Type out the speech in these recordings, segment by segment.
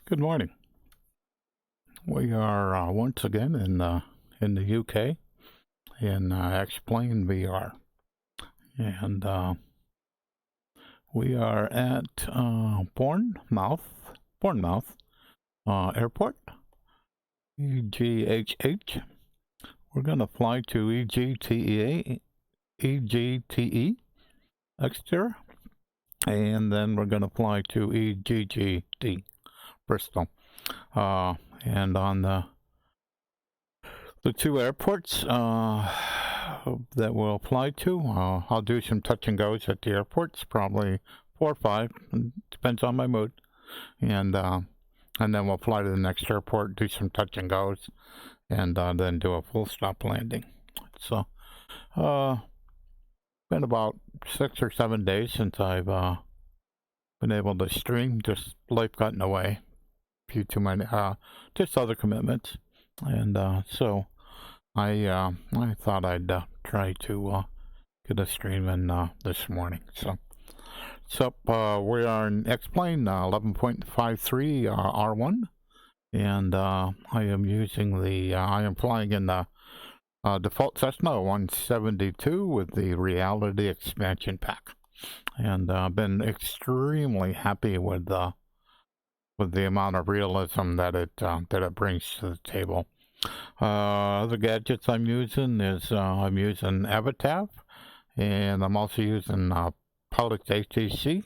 Good morning. We are once again in the UK in Explain VR, and we are at Bournemouth Airport, EGHH. We're going to fly to EGTE Exeter, and then we're going to fly to EGGD Bristol. And on the two airports that we'll fly to, I'll do some touch and goes at the airports, probably 4 or 5, depends on my mood, and then we'll fly to the next airport, do some touch and goes, and then do a full stop landing. So, been about 6 or 7 days since I've been able to stream. Just life got in the way. Few too many, just other commitments, and so I thought I'd try to get a stream in this morning. So we are in Explain 11.53 R1, and I am using I am flying in the Default Cessna 172 with the Reality Expansion Pack, and I've been extremely happy with the amount of realism that it brings to the table. The gadgets I'm using is I'm using Avatar, and I'm also using Pilot's HTC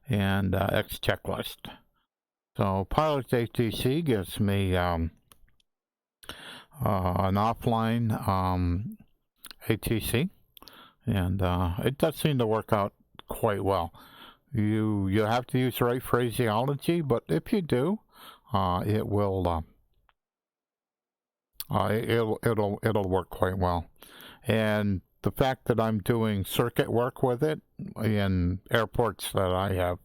and X Checklist. So Pilot's HTC gives me an offline HTC, and it does seem to work out quite well. You have to use the right phraseology, but if you do, it will it'll work quite well. And the fact that I'm doing circuit work with it in airports that I have,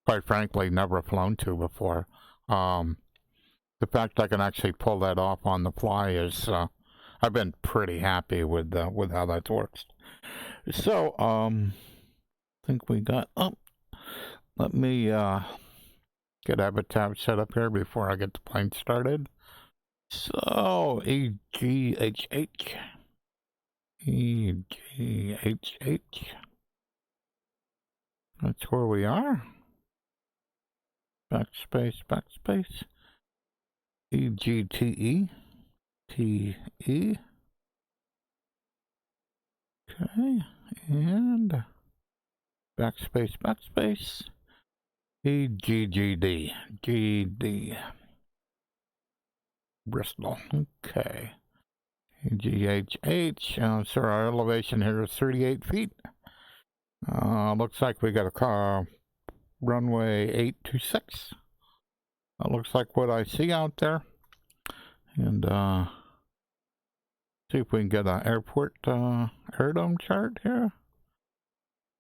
quite frankly, never flown to before, the fact I can actually pull that off on the fly is I've been pretty happy with how that works. So I think we got let me get Avatar set up here before I get the plane started. So EGHH, that's where we are. Backspace, EGTE, TE. Okay, and backspace, EGGD, GD, Bristol. Okay, EGHH. So our elevation here is 38 feet. Looks like we got a car runway 826. That looks like what I see out there. And see if we can get an airport airdome chart here.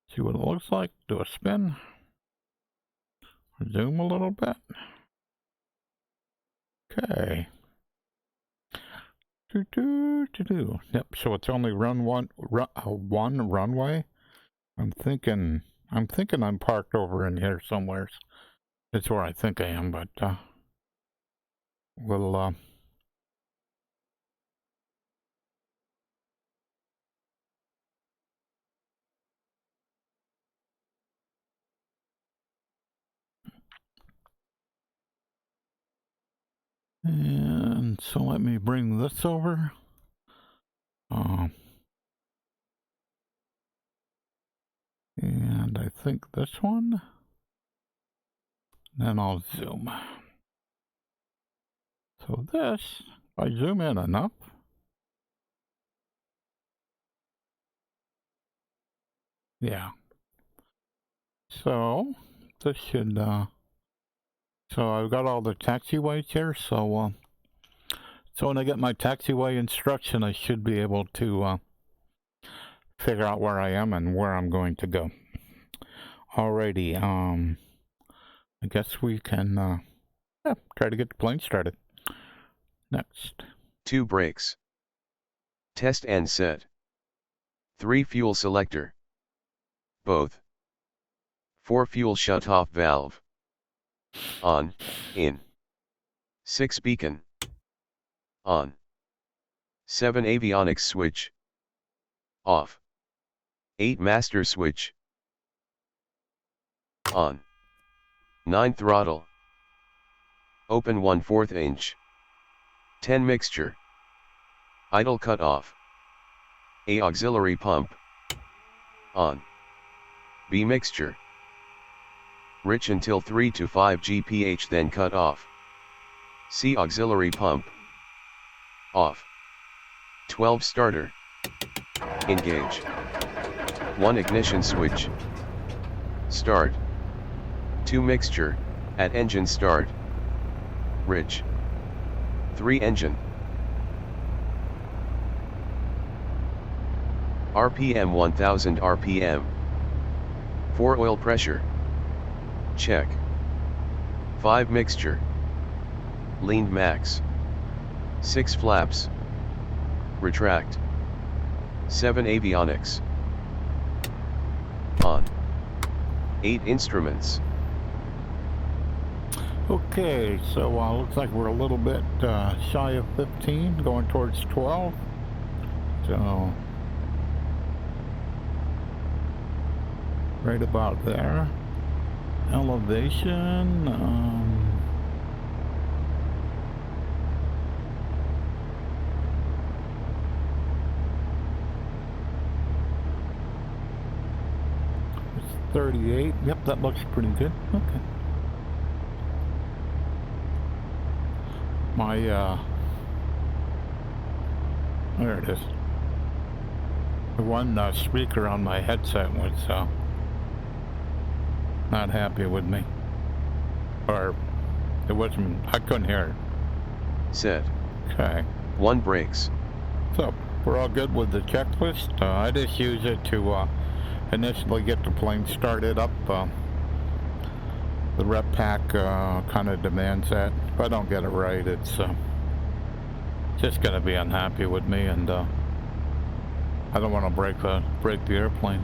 See what it looks like. Do a spin. Zoom a little bit. Okay. Yep. So it's only one runway. I'm thinking I'm parked over in here somewhere. That's where I think I am, but we'll and so let me bring this over. And I think this one. Then I'll zoom. So this, if I zoom in enough, yeah. So this should, so I've got all the taxiways here, so when I get my taxiway instruction, I should be able to figure out where I am and where I'm going to go. Alrighty, I guess we can try to get the plane started. Next. 2 brakes. Test and set. 3 fuel selector. Both. 4 fuel shutoff valve. On, in. 6 beacon. On. 7 avionics switch. Off. 8 master switch. On. 9 throttle. Open 1/4 inch. 10 mixture. Idle cut off. A auxiliary pump. On. B mixture. Rich until 3 to 5 GPH then cut off. C auxiliary pump. Off. 12 starter. Engage. 1 ignition switch. Start. 2 mixture, at engine start. Rich. 3 engine. RPM 1000 RPM. 4 oil pressure. Check. 5 mixture. Leaned max. 6 flaps. Retract. 7 avionics. On. 8 instruments. Okay, so looks like we're a little bit shy of 15, going towards 12. So, right about there. Elevation, it's 38. Yep, that looks pretty good. Okay. My, there it is. The one speaker on my headset was, not happy with me. Or, it wasn't, I couldn't hear it. Set. Okay. 1 brakes. So, we're all good with the checklist. I just use it to, initially get the plane started up. The rep pack kind of demands that. If I don't get it right, it's just going to be unhappy with me, and I don't want to break the airplane.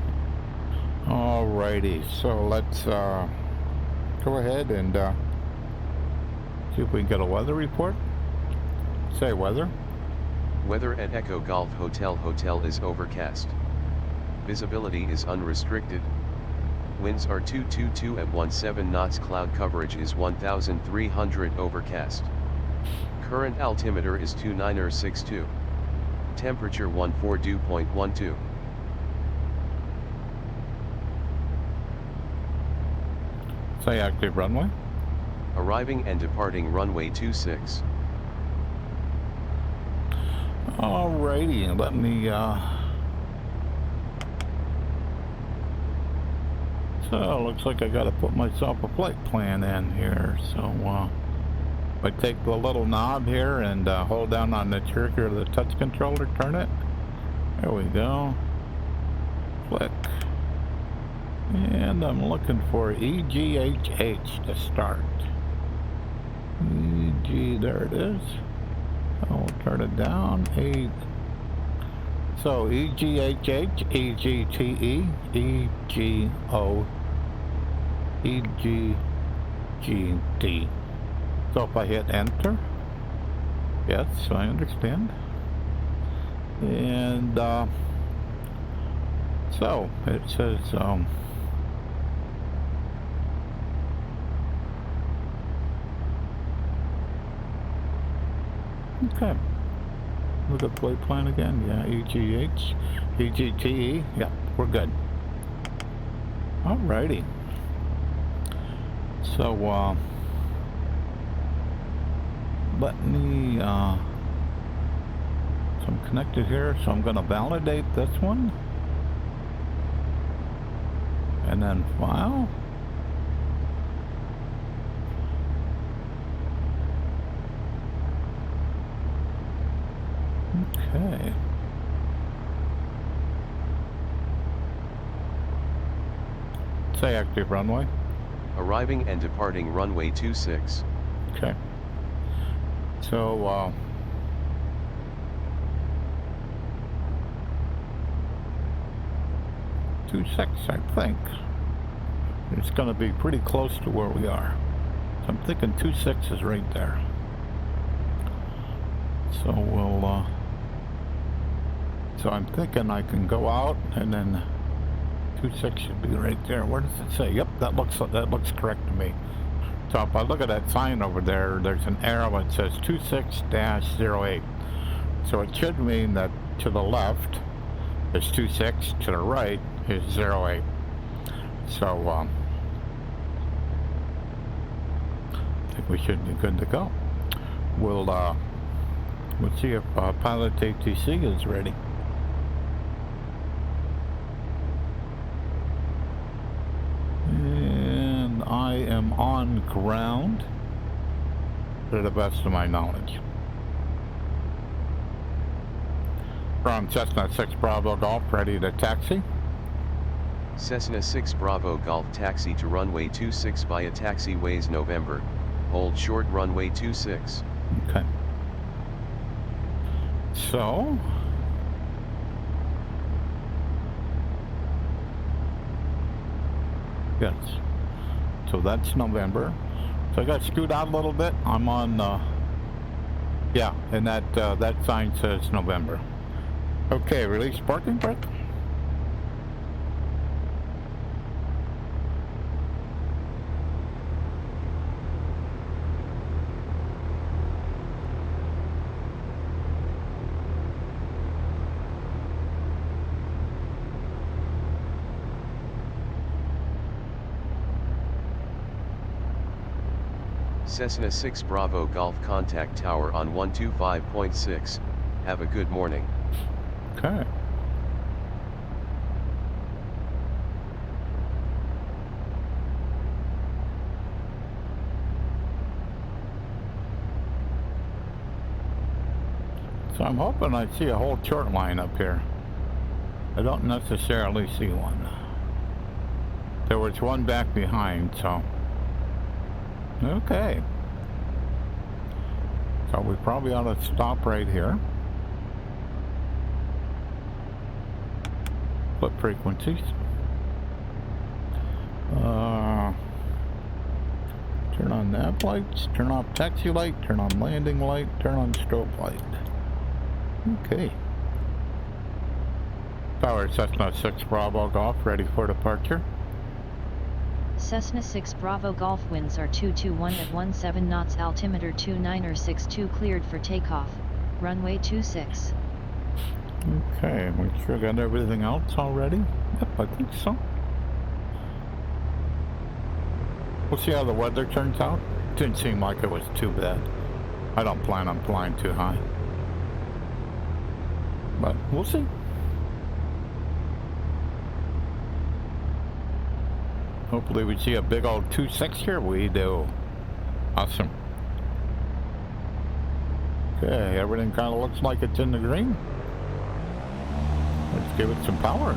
Alrighty, so let's go ahead and see if we can get a weather report. Say weather. Weather at Echo Golf Hotel. Hotel is overcast. Visibility is unrestricted. Winds are 222 at 17 knots. Cloud coverage is 1300. Overcast. Current altimeter is 2962. Temperature 14.12. Say active runway. Arriving and departing runway 26. Alrighty, let me so looks like I gotta put myself a flight plan in here. So I take the little knob here and hold down on the trigger of the touch controller, turn it. There we go. Click. And I'm looking for EGHH to start. There it is. I'll turn it down. So EGHH, EGTE, EGO, EGGD. So if I hit enter, yes, I understand. And so it says okay. Look at flight plan again. Yeah, EGH, EGTE. Yeah, we're good. Alrighty. So let me so I'm connected here, so I'm gonna validate this one. And then file. Okay. Say active runway. Arriving and departing runway 26. Okay. So 2 seconds, I think. It's going to be pretty close to where we are. So I'm thinking 26 is right there. So we'll, so I'm thinking I can go out and then 26 should be right there. Where does it say? Yep, that looks correct to me. So if I look at that sign over there, there's an arrow that says 26-08. So it should mean that to the left is 26, to the right is 08. So I think we should be good to go. We'll see if pilot ATC is ready. And I am on ground to the best of my knowledge. From Cessna 6 Bravo Golf, ready to taxi. Cessna 6 Bravo Golf taxi to runway 26 via taxiways November. Hold short runway 26. Okay. So yes. So that's November. So I got to scoot out a little bit. I'm on yeah, and that sign says November. Okay, release parking brake. Cessna 6 Bravo Golf contact tower on 125.6. Have a good morning. Okay. So I'm hoping I see a whole short line up here. I don't necessarily see one. There was one back behind, so. Okay. So we probably ought to stop right here. Flip frequencies. Turn on nav lights, turn off taxi light, turn on landing light, turn on strobe light. Okay. Tower Cessna 6 Bravo Golf, ready for departure. Cessna 6 Bravo Golf winds are 221 at 17 knots, altimeter 2962, cleared for takeoff, runway 26. Okay, make sure I got everything else already. Yep, I think so. We'll see how the weather turns out. Didn't seem like it was too bad. I don't plan on flying too high, but we'll see. Hopefully we see a big old 26 here. We do. Awesome. Okay, everything kind of looks like it's in the green. Let's give it some power.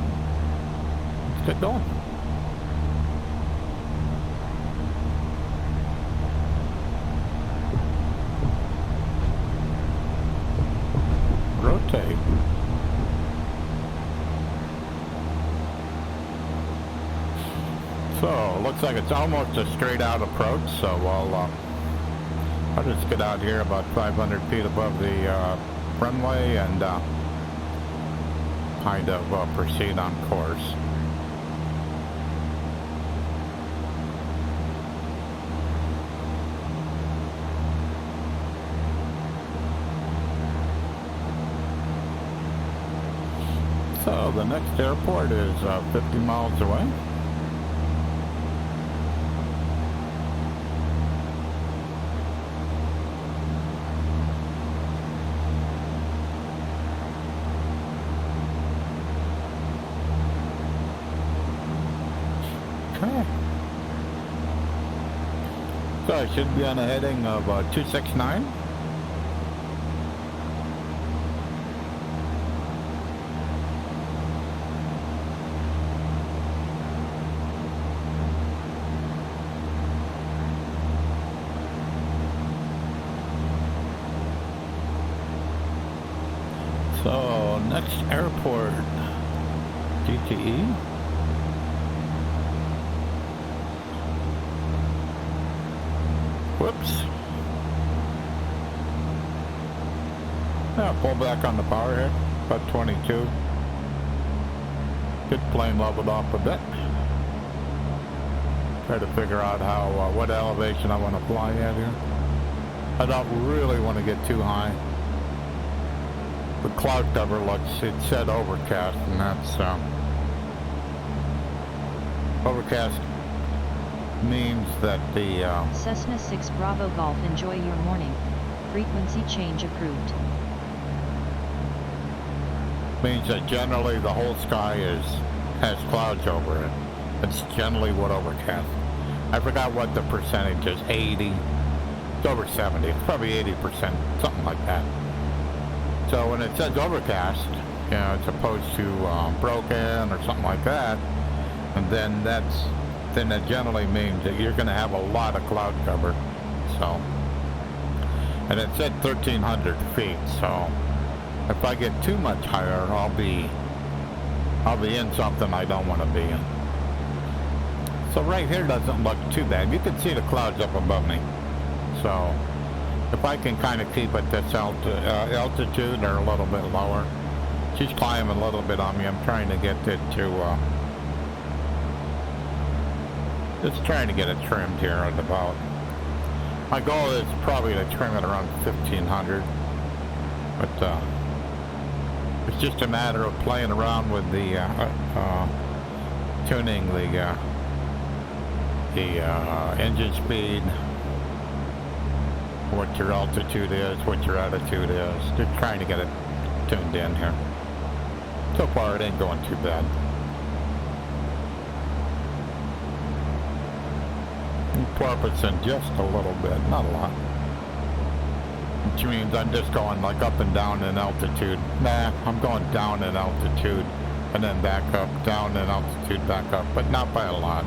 Let's get going. Rotate. So, looks like it's almost a straight out approach, so I'll just get out here about 500 feet above the runway and kind of proceed on course. So the next airport is 50 miles away. Okay. So I should be on a heading of 269. So next airport, EGTE. Whoops. Yeah, pull back on the power here. About 22. Good plane leveled off a bit. Try to figure out how, what elevation I want to fly at here. I don't really want to get too high. The cloud cover looks, it said overcast, and that's, overcast means that the, Cessna 6 Bravo Golf, enjoy your morning. Frequency change approved. means that generally the whole sky has clouds over it. It's generally what overcast. I forgot what the percentage is, 80. It's over 70, it's probably 80%, something like that. So when it says overcast, you know, as opposed to broken or something like that, and then that generally means that you're going to have a lot of cloud cover. So, and it said 1,300 feet. So, if I get too much higher, I'll be in something I don't want to be in. So right here doesn't look too bad. You can see the clouds up above me. So, if I can kind of keep at this altitude or a little bit lower. She's climbing a little bit on me. I'm trying to get it to, just trying to get it trimmed here at about, my goal is probably to trim it around 1,500. But, it's just a matter of playing around with the, tuning the engine speed, what your altitude is, what your attitude is. Just trying to get it tuned in here. So far it ain't going too bad. Porpoising just a little bit, not a lot. Which means I'm just going like up and down in altitude. Nah, I'm going down in altitude and then back up, down in altitude, back up, but not by a lot.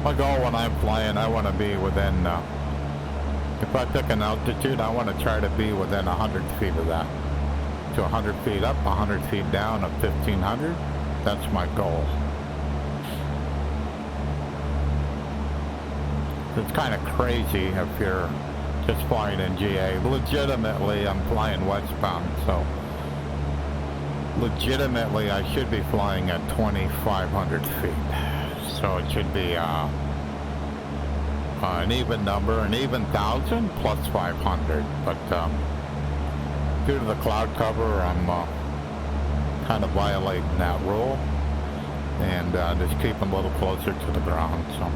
My goal when I'm flying, I want to be within, if I pick an altitude, I want to try to be within 100 feet of that. To 100 feet up, 100 feet down of 1,500. That's my goal. It's kind of crazy if you're just flying in GA. Legitimately, I'm flying westbound, so legitimately I should be flying at 2,500 feet. So it should be an even number, an even 1,000 plus 500. But due to the cloud cover, I'm kind of violating that rule and just keeping a little closer to the ground. So.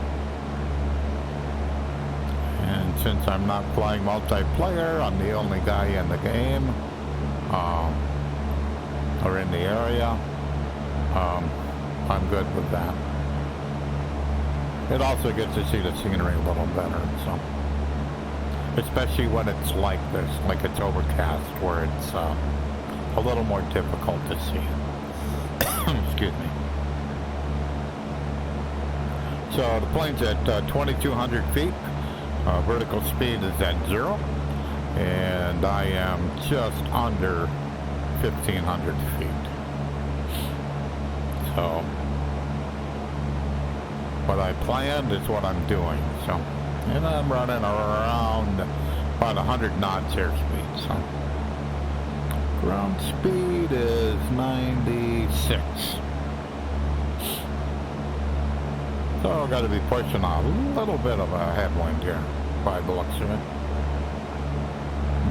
And since I'm not flying multiplayer, I'm the only guy in the game, or in the area, I'm good with that. It also gets to see the scenery a little better, so. Especially when it's like this, like it's overcast, where it's a little more difficult to see. Excuse me. So the plane's at 2,200 feet. Vertical speed is at 0, and I am just under 1,500 feet. So, what I planned is what I'm doing. So, and I'm running around about 100 knots airspeed. So, ground speed is 96. So I've got to be pushing a little bit of a headwind here, by the looks of it.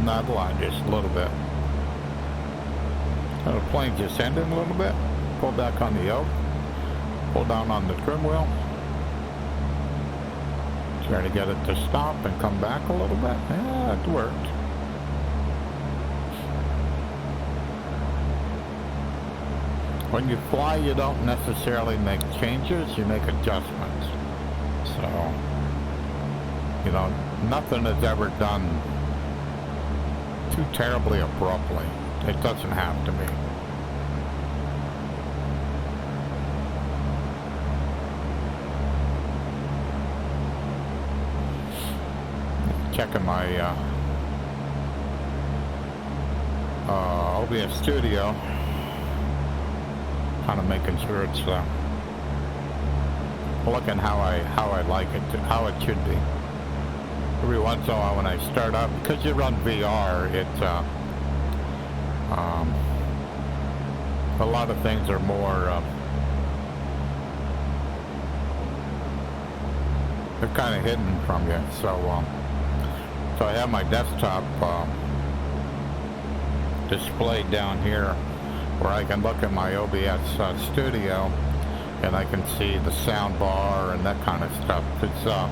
Not a lot, just a little bit. So the plane just ended a little bit. Pull back on the yoke. Pull down on the trim wheel. Try to get it to stop and come back a little bit. Yeah, it worked. When you fly, you don't necessarily make changes, you make adjustments. So, you know, nothing is ever done too terribly abruptly. It doesn't have to be. Checking my OBS Studio. Kind of making sure it's looking how I like it, how it should be. Every once in a while when I start up, because you run VR, it's a lot of things are more they're kind of hidden from you. So so I have my desktop displayed down here where I can look at my OBS studio and I can see the sound bar and that kind of stuff. It's I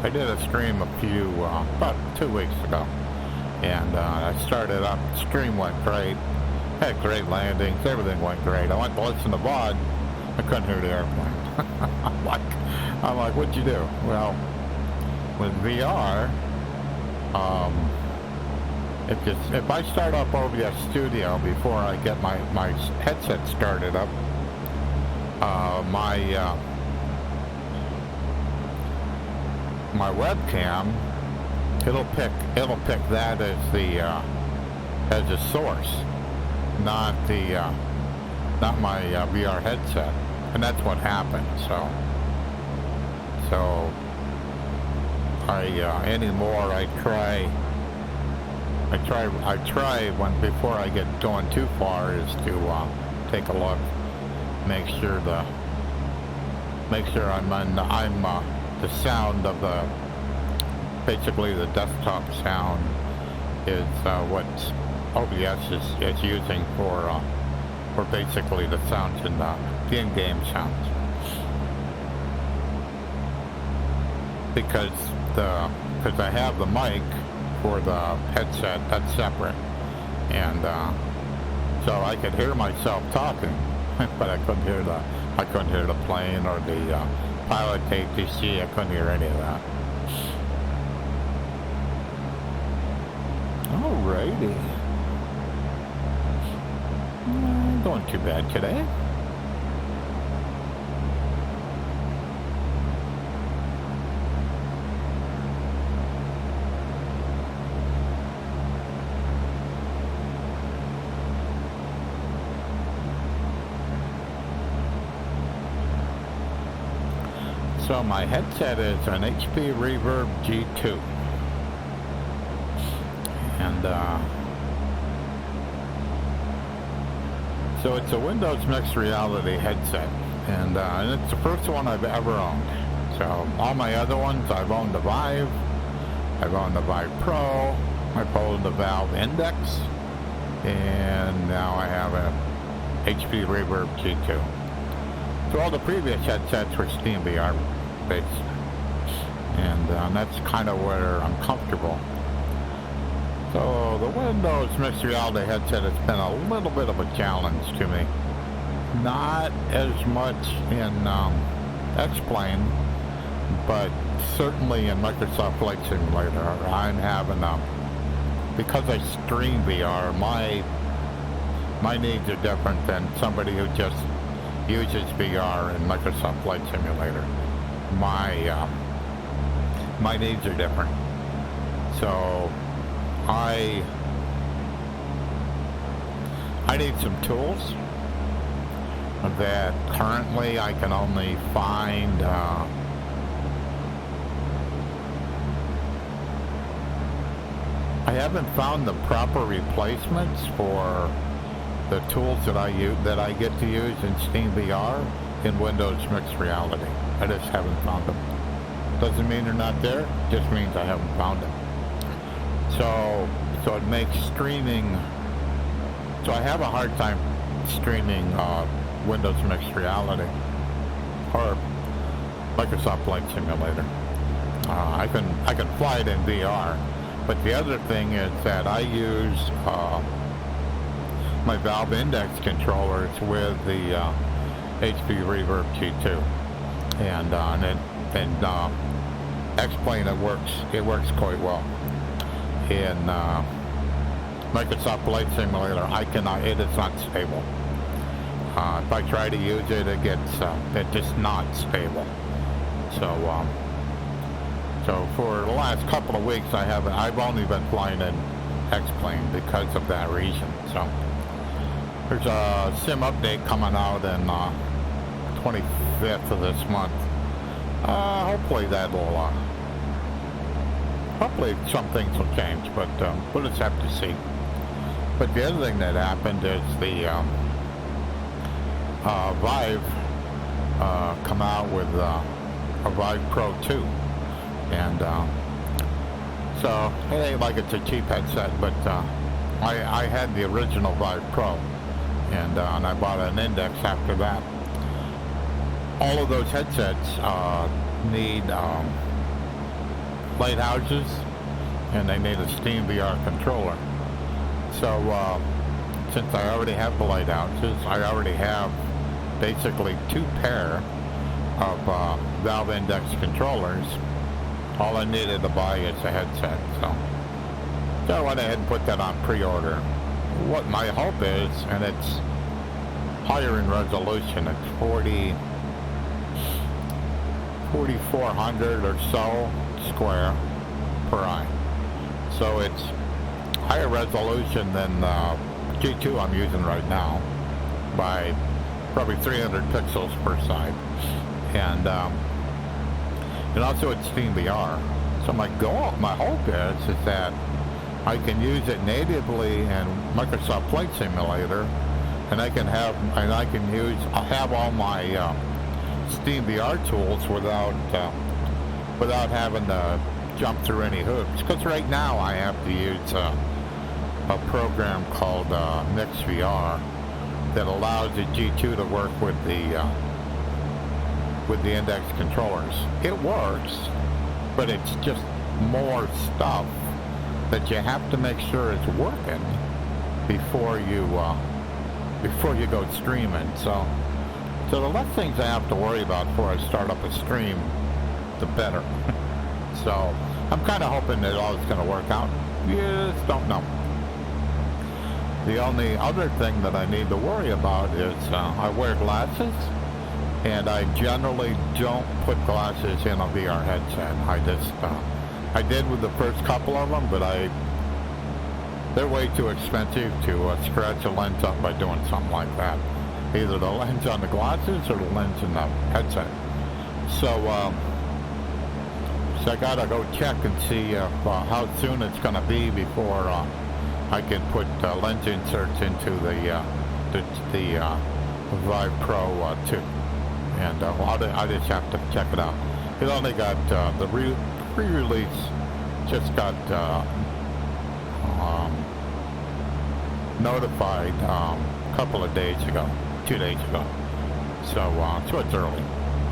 did a stream about 2 weeks ago, and I started up. The stream went great. Had great landings. Everything went great. I went to listen to VOD. I couldn't hear the airplane. I'm like, what'd you do? Well, with VR, if I start up OBS Studio before I get my headset started up, my webcam, it'll pick that as the source, not my VR headset, and that's what happened. So anymore I try when before I get going too far is to take a look, make sure I'm the sound of basically the desktop sound is what OBS is using for basically the sounds in the in-game sounds, because I have the mic for the headset that's separate, and so I could hear myself talking, but I couldn't hear the plane or the pilot ATC. I couldn't hear any of that. Alrighty. Not doing too bad today. So my headset is an HP Reverb G2, and so it's a Windows Mixed Reality headset, and it's the first one I've ever owned. So all my other ones, I've owned the Vive, I've owned the Vive Pro, I've owned the Valve Index, and now I have a HP Reverb G2. So all the previous headsets were SteamVR based, and that's kind of where I'm comfortable. So the Windows Mixed Reality headset has been a little bit of a challenge to me. Not as much in X-Plane, but certainly in Microsoft Flight Simulator. I'm having because I stream VR, my needs are different than somebody who just uses VR in Microsoft Flight Simulator. My needs are different. So I need some tools that currently I can only find I haven't found the proper replacements for the tools that I get to use in SteamVR in Windows Mixed Reality. I just haven't found them. Doesn't mean they're not there, just means I haven't found them. So it makes streaming, so I have a hard time streaming Windows Mixed Reality or Microsoft Flight Simulator. I can fly it in VR, but the other thing is that I use my Valve Index controllers with the HP Reverb G2, and X-Plane it works quite well. In Microsoft Flight Simulator, it is not stable. If I try to use it, it's just not stable. So for the last couple of weeks, I've only been flying in X-Plane because of that reason. So there's a sim update coming out in 25th of this month, Hopefully that'll, hopefully some things will change, but we'll just have to see. But the other thing that happened is the Vive come out with a Vive Pro 2, and so it ain't like it's a cheap headset, but I had the original Vive Pro, and I bought an Index after that. All of those headsets need lighthouses, and they need a Steam VR controller. So since I already have the lighthouses, I already have basically 2 pair of Valve Index controllers. All I needed to buy is a headset, so I went ahead and put that on pre-order. What my hope is, and it's higher in resolution, it's 4400 or so square per eye. So it's higher resolution than the G2 I'm using right now by probably 300 pixels per side. And also it's Steam VR. So my hope is that I can use it natively in Microsoft Flight Simulator, and I can have all my Steam VR tools without having to jump through any hoops. Because right now I have to use a program called MixVR that allows the G2 to work with the Index controllers. It works, but it's just more stuff that you have to make sure it's working before you go streaming. So the less things I have to worry about before I start up a stream, the better. So I'm kind of hoping that all is going to work out. Just don't know. The only other thing that I need to worry about is I wear glasses, and I generally don't put glasses in a VR headset. I did with the first couple of them, but they're way too expensive to scratch a lens up by doing something like that. Either the lens on the glasses or the lens in the headset. So I gotta go check and see how soon it's gonna be before I can put lens inserts into the Vive Pro 2. And I just have to check it out. It only got the pre-release just got notified a couple of days ago, 2 days ago. So it's early,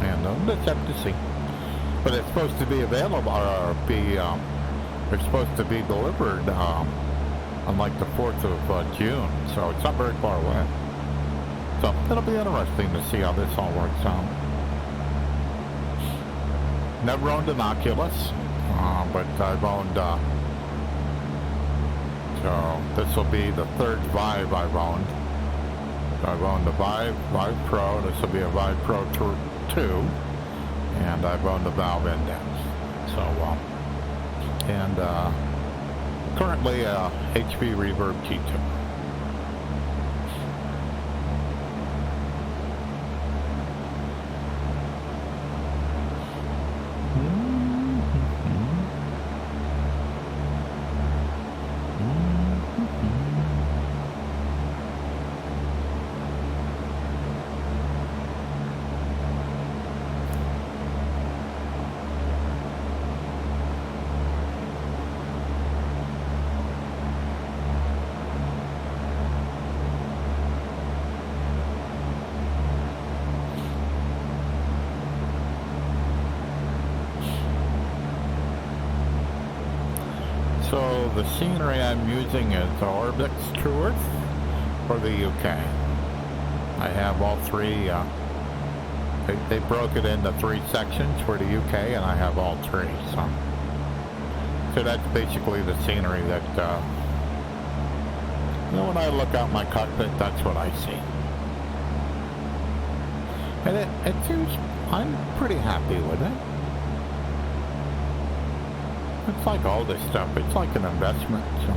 and let's have to see. But it's supposed to be available, or they're supposed to be delivered on like the 4th of June. So it's not very far away. So it'll be interesting to see how this all works out. Never owned an Oculus, but I've owned, so this will be the 3rd Vive I've owned. I've owned the Vive Pro, this will be a Vive Pro 2, and I've owned the Valve Index. So, and currently HP Reverb G2. So the scenery I'm using is Orbit's True Earth for the UK. I have all three, they broke it into 3 sections for the UK, and I have all 3, so that's basically the scenery that, when I look out my cockpit, that's what I see. And it seems, I'm pretty happy with it. It's like all this stuff, it's like an investment, so.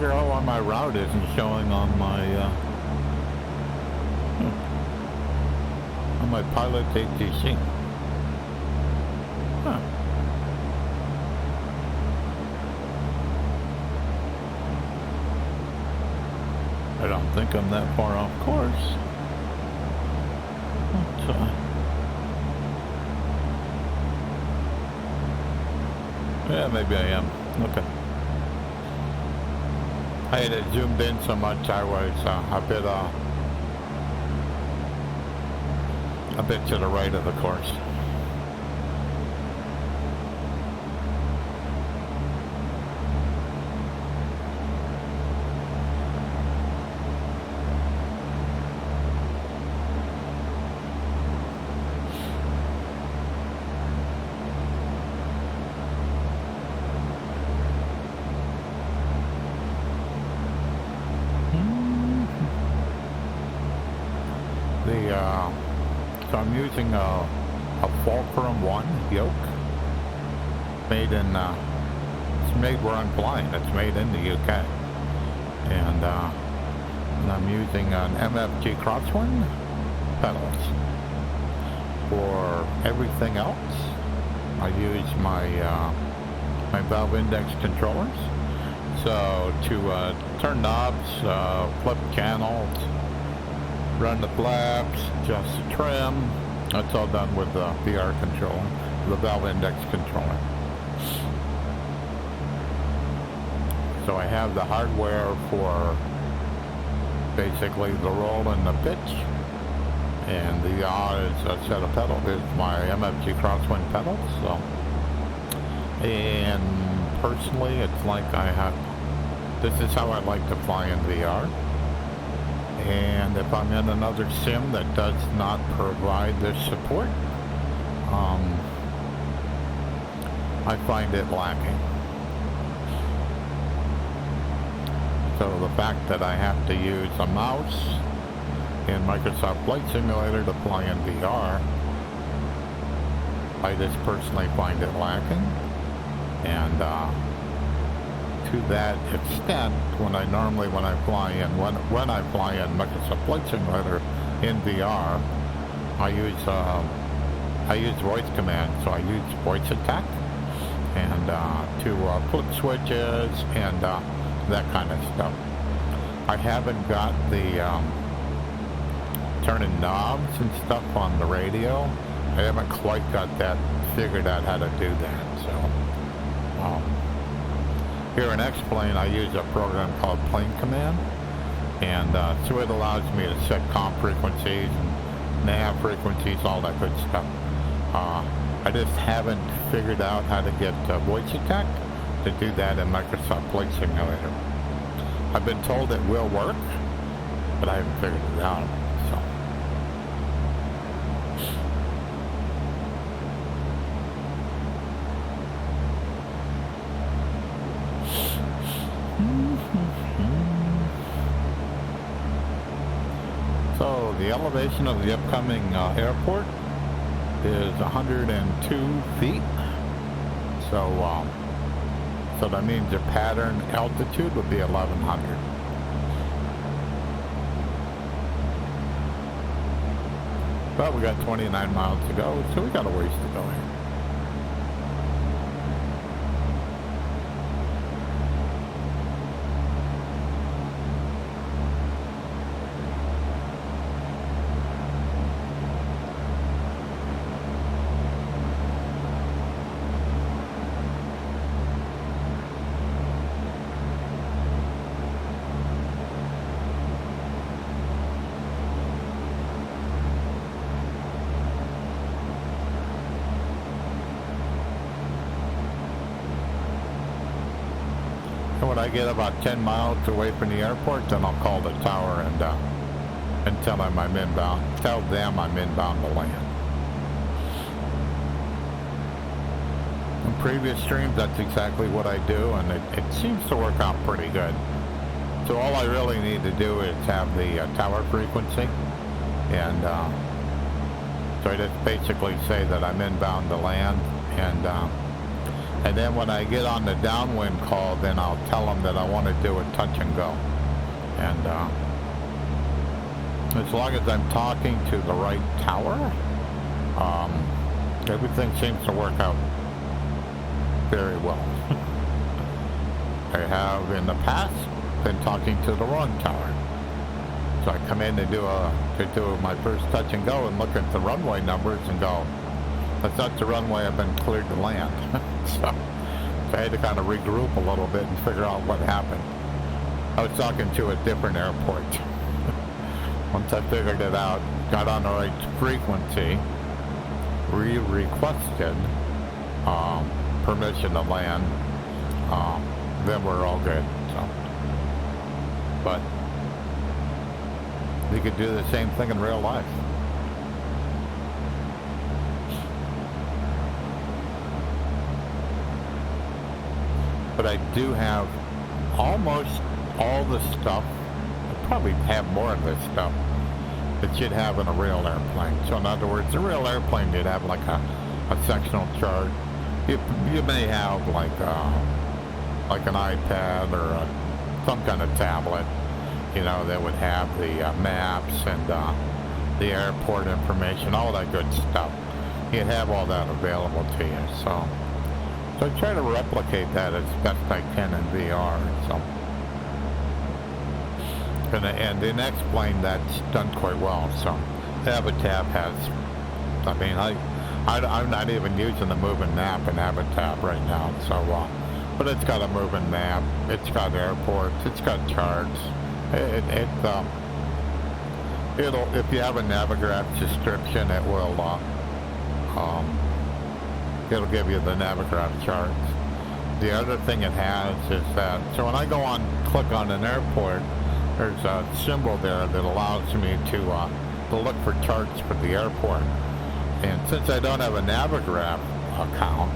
figure out why my route isn't showing on my pilot ATC. Huh. I don't think I'm that far off course. But, yeah, maybe I am. Okay. I had it zoomed in so much I was a bit to the right of the course. So I'm using a Fulcrum One yoke, made in, it's made where I'm flying, it's made in the UK, and I'm using an MFG crosswind pedals. For everything else, I use my my valve index controllers, so to turn knobs, flip channels, run the flaps, adjust the trim, that's all done with the VR controller, the valve index controller. So I have the hardware for basically the roll and the pitch, and the yaw is a set of pedals. It's my MFG crosswind pedals. So, and personally, it's like this is how I like to fly in VR. And if I'm in another sim that does not provide this support, I find it lacking. So the fact that I have to use a mouse in Microsoft Flight Simulator to fly in VR, I just personally find it lacking. And to that extent, when I fly in Microsoft Flight Simulator in VR, I use voice commands. So I use voice attack and to flip switches and that kind of stuff. I haven't got the turning knobs and stuff on the radio. I haven't quite got that figured out how to do that. So here in X-Plane, I use a program called Plane Command, and so it allows me to set comm frequencies and nav frequencies, all that good stuff. I just haven't figured out how to get voice attack to do that in Microsoft Flight Simulator. I've been told it will work, but I haven't figured it out. So. So the elevation of the upcoming airport is 102 feet. So so that means the pattern altitude would be 1100. But we got 29 miles to go, so we got a ways to go here. When I get about 10 miles away from the airport, then I'll call the tower and tell them I'm inbound to land. In previous streams, that's exactly what I do, and it seems to work out pretty good. So all I really need to do is have the tower frequency, and so I just basically say that I'm inbound to land, and And then when I get on the downwind call, then I'll tell them that I want to do a touch and go. And as long as I'm talking to the right tower, everything seems to work out very well. I have in the past been talking to the wrong tower. So I come in to do my first touch and go and look at the runway numbers and go, that's not the runway I've been cleared to land. so I had to kind of regroup a little bit and figure out what happened. I was talking to a different airport. Once I figured it out, got on the right frequency, requested permission to land, then we're all good. So, but you could do the same thing in real life. But I do have almost all the stuff. I probably have more of this stuff that you'd have in a real airplane. So in other words, a real airplane, you'd have like a sectional chart. You may have like an iPad or some kind of tablet, you know, that would have the maps and the airport information, all that good stuff. You'd have all that available to you. So I try to replicate that as best I can in VR. So, and in X-Plane, that's done quite well. So, Habitab has. I mean, I'm not even using the moving map in Habitab right now. So, but it's got a moving map. It's got airports. It's got charts. It'll, if you have a Navigraph subscription, it will. It'll give you the Navigraph charts. The other thing it has is that, so when I go on, click on an airport, there's a symbol there that allows me to look for charts for the airport. And since I don't have a Navigraph account,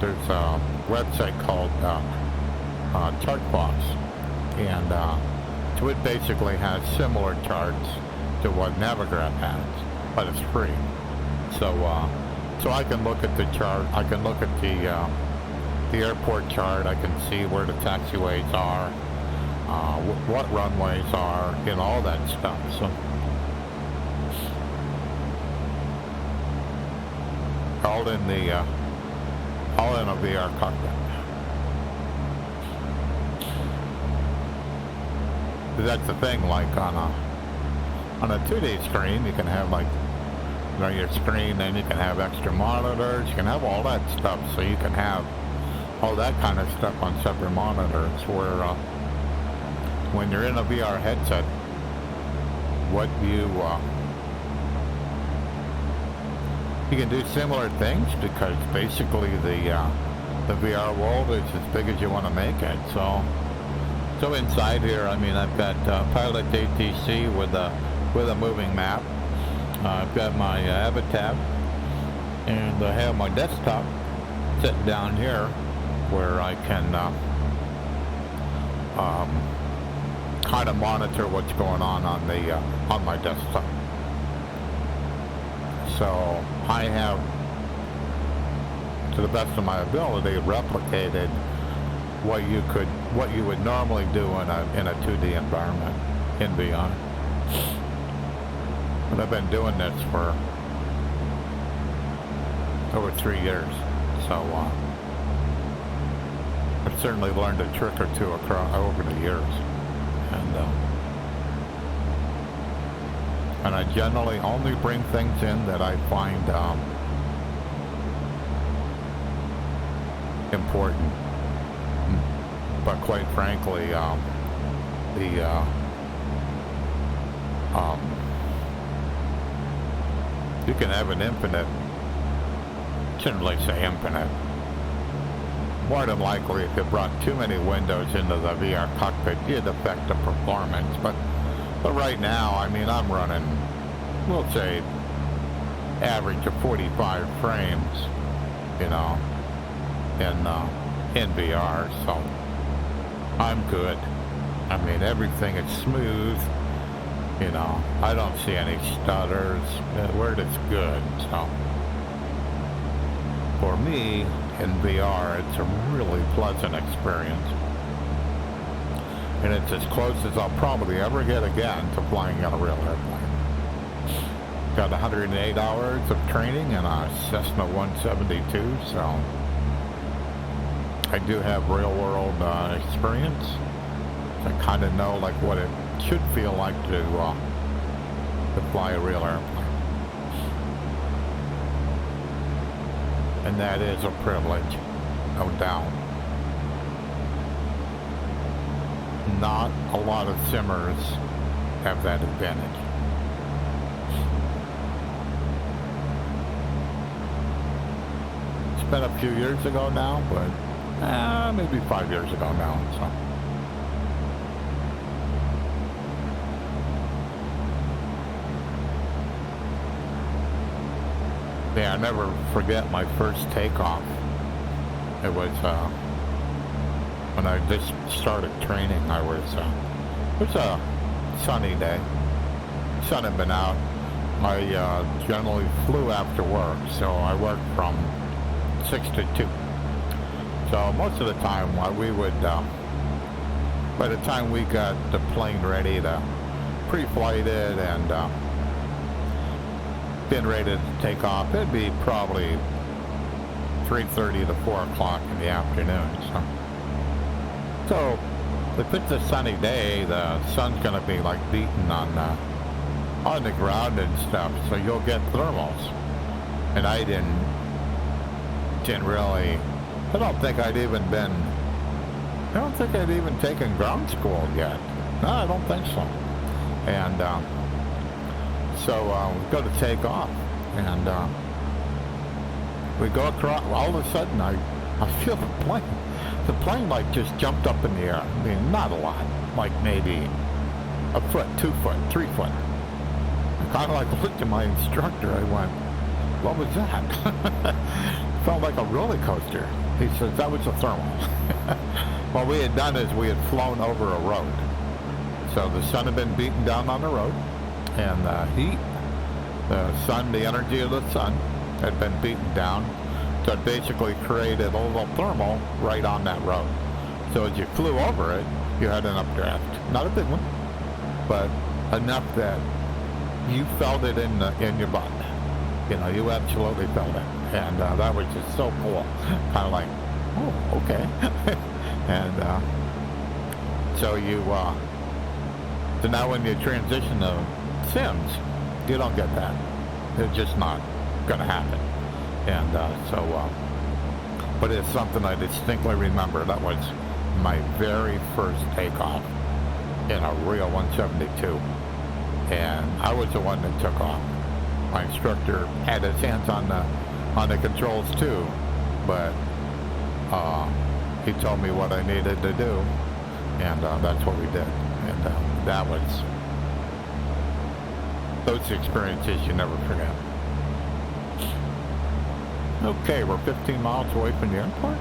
there's a website called Chartbox. And so it basically has similar charts to what Navigraph has, but it's free. So I can look at the chart, I can look at the airport chart, I can see where the taxiways are, what runways are, you know, all that stuff. So all in a VR cockpit. But that's the thing, like on a 2D screen, you can have like, you know, your screen, then you can have extra monitors, you can have all that stuff, so you can have all that kind of stuff on separate monitors, where when you're in a VR headset, what you can do similar things, because basically the VR world is as big as you want to make it. So inside here, I mean, I've got Pilot ATC with a moving map. I've got my Habitab, and I have my desktop sitting down here where I can kind of monitor what's going on my desktop. So I have, to the best of my ability, replicated what you would normally do in a 2D environment in VR. But I've been doing this for over 3 years, so I've certainly learned a trick or two over the years, and I generally only bring things in that I find important. But quite frankly, you can have an infinite, shouldn't really say infinite. More than likely, if you brought too many windows into the VR cockpit, it'd affect the performance. But right now, I mean, I'm running, we'll say, average of 45 frames, you know, in VR, so I'm good. I mean, everything is smooth. You know, I don't see any stutters. Word is good. So for me, in VR. It's a really pleasant experience. And it's as close as I'll probably ever get again to flying on a real airplane. Got 108 hours of training in a Cessna 172, so I do have real world experience. I kind of know like what it should feel like to fly a real airplane. And that is a privilege, no doubt. Not a lot of simmers have that advantage. It's been a few years ago now, but maybe 5 years ago now, so. Yeah, I never forget my first takeoff. It was when I just started training. It was a sunny day. Sun had been out. I generally flew after work, so I worked from 6 to 2. So most of the time, we would, by the time we got the plane ready to pre-flight it and been ready to take off, it'd be probably 3:30 to 4 o'clock in the afternoon. So if it's a sunny day, the sun's going to be like beating on the ground and stuff, so you'll get thermals. And I didn't really. I don't think I'd even taken ground school yet. No, I don't think so. And so we go to take off, and we go across. All of a sudden, I feel the plane. The plane like just jumped up in the air. I mean, not a lot, like maybe a foot, 2 foot, 3 foot. I kind of like looked at my instructor. I went, "What was that?" Felt like a roller coaster. He says, "That was a thermal." What we had done is we had flown over a road. So the sun had been beaten down on the road, and the heat, the sun, the energy of the sun had been beaten down. So it basically created a little thermal right on that road. So as you flew over it, you had an updraft. Not a big one, but enough that you felt it in your butt. You know, you absolutely felt it. And that was just so cool. Kind of like, oh, okay. And so so now when you transition to sims, you don't get that. It's just not going to happen. And but it's something I distinctly remember. That was my very first takeoff in a real 172. And I was the one that took off. My instructor had his hands on the controls too, but he told me what I needed to do, and that's what we did. And that was, those experiences you never forget. Okay, we're 15 miles away from the airport.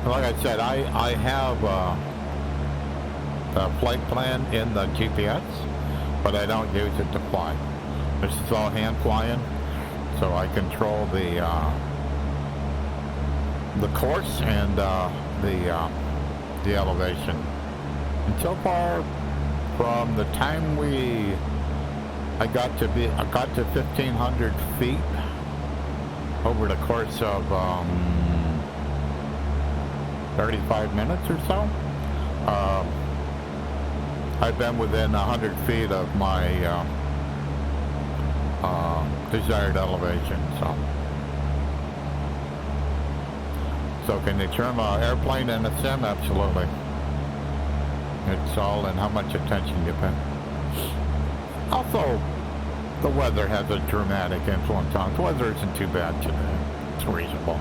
Like I said, I have the flight plan in the GPS, but I don't use it to fly. This is all hand flying, so I control the course and the elevation. And so far, from the time I got to 1,500 feet over the course of 35 minutes or so, I've been within 100 feet of my desired elevation. So can you turn an airplane in a sim? Absolutely. It's all in how much attention you pay. Also, the weather has a dramatic influence on it. The weather isn't too bad today. It's reasonable.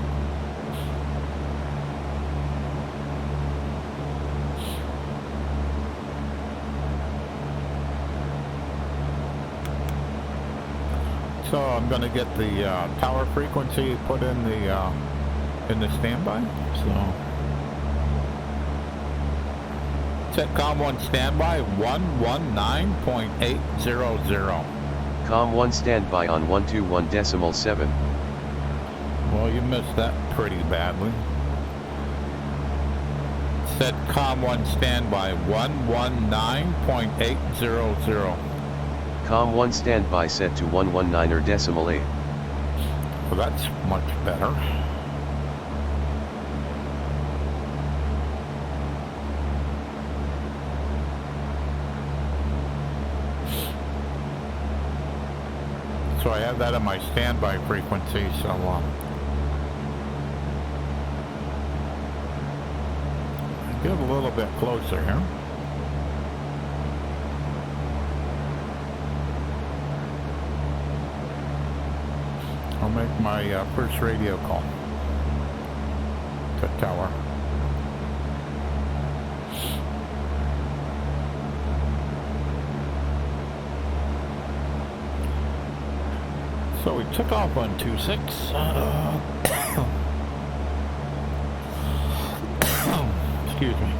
So I'm going to get the tower frequency put in the standby. So Setcom 1 standby 119.800. Com 1 standby on 121.7. Well, you missed that pretty badly. Set Com 1 standby 119.800. Com 1 standby set to 119.8. Well, that's much better. So I have that on my standby frequency, so get a little bit closer here. I'll make my first radio call to tower. So we took off on 26. Excuse me.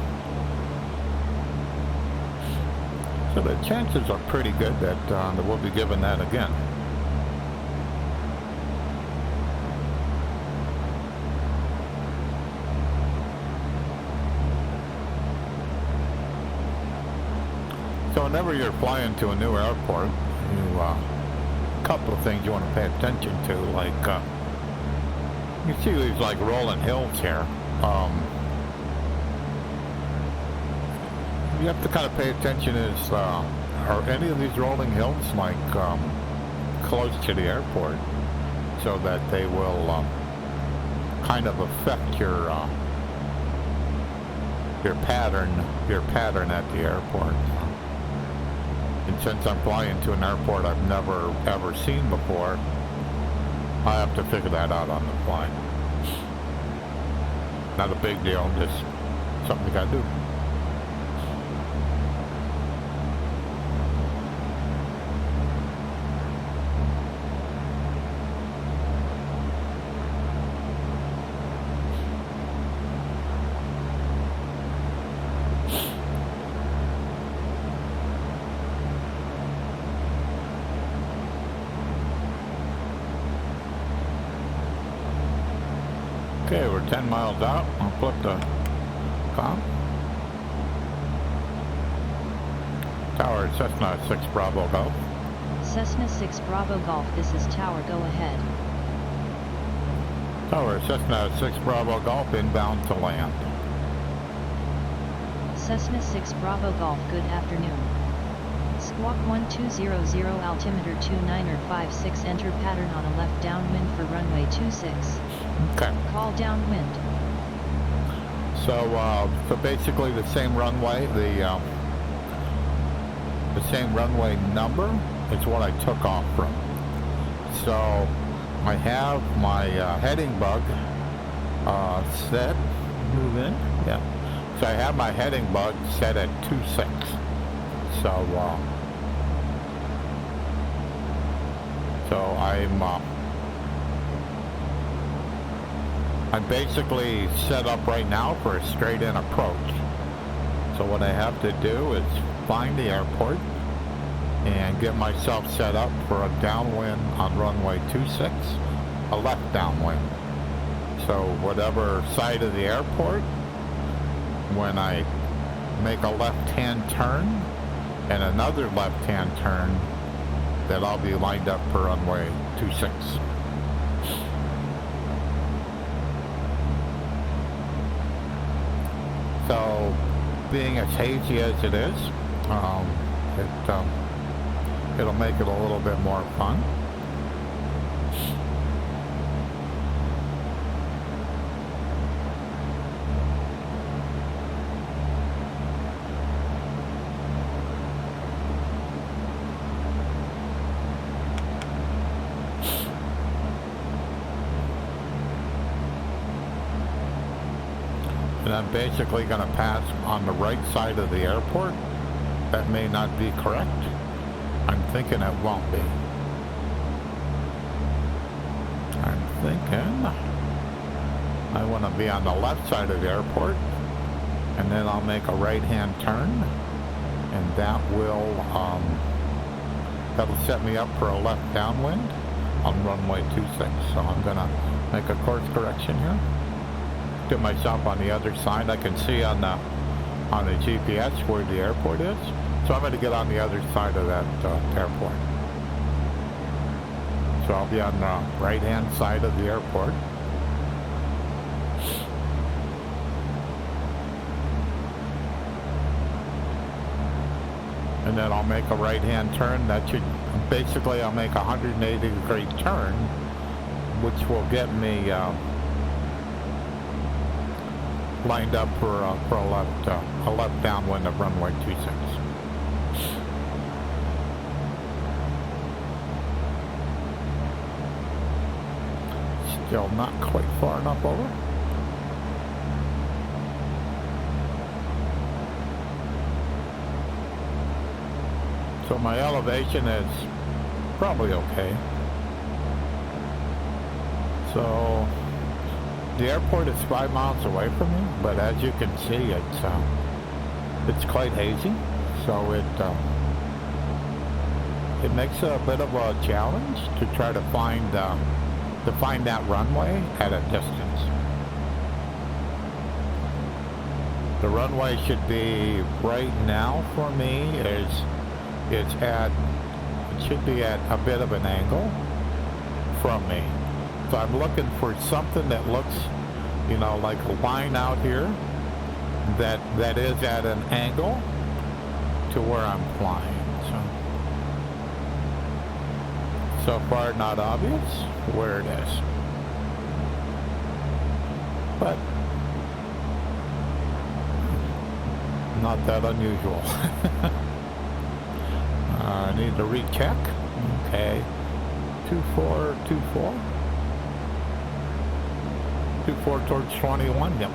So the chances are pretty good that we'll be given that again. So whenever you're flying to a new airport, you couple of things you want to pay attention to, like you see these like rolling hills here. You have to kind of pay attention is are any of these rolling hills like close to the airport, so that they will kind of affect your pattern at the airport. And since I'm flying to an airport I've never ever seen before, I have to figure that out on the fly. Not a big deal, just something you gotta do. Okay, we're 10 miles out. I'll flip the com. Tower Cessna 6 Bravo Golf. Cessna 6 Bravo Golf, this is Tower, go ahead. Tower Cessna 6 Bravo Golf, inbound to land. Cessna 6 Bravo Golf, good afternoon. Squawk 1200 altimeter 29er56, enter pattern on a left downwind for runway 26. Okay. Call downwind. So basically the same runway, the same runway number is what I took off from. So I have my heading bug set. Move in. Yeah. So I have my heading bug set at 26. So I'm basically set up right now for a straight-in approach. So what I have to do is find the airport and get myself set up for a downwind on runway 26, a left downwind. So whatever side of the airport, when I make a left-hand turn and another left-hand turn, that I'll be lined up for runway 26. So, being as hazy as it is, it'll make it a little bit more fun. And I'm basically going to pass on the right side of the airport. That may not be correct. I'm thinking it won't be. I'm thinking I want to be on the left side of the airport, and then I'll make a right-hand turn, and that will that'll set me up for a left downwind on runway 26. So I'm gonna make a course correction here. Get myself on the other side. I can see on the GPS where the airport is. So I'm gonna get on the other side of that airport. So I'll be on the right-hand side of the airport. And then I'll make a right-hand turn. That should, basically I'll make a 180-degree turn, which will get me lined up for a left downwind of runway 26. Still not quite far enough over. So my elevation is probably okay. So the airport is 5 miles away from me, but as you can see, it's quite hazy. So it makes a bit of a challenge to try to find that runway at a distance. The runway should be right now for me it should be at a bit of an angle from me. So I'm looking for something that looks, you know, like a line out here that is at an angle to where I'm flying. So far not obvious where it is, but not that unusual. I need to recheck. Okay, 2424. 24 towards 21. Yep.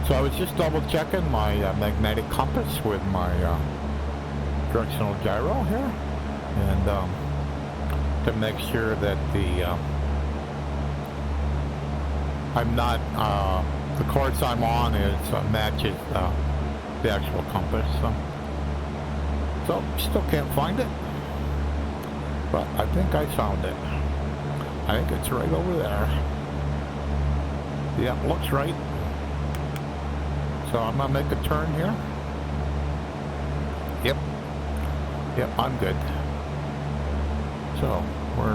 So I was just double checking my magnetic compass with my directional gyro here, and to make sure that the course I'm on matches the actual compass. So still can't find it, but I think I found it. I think it's right over there. Yep, looks right. So I'm gonna make a turn here. Yep, I'm good. So we're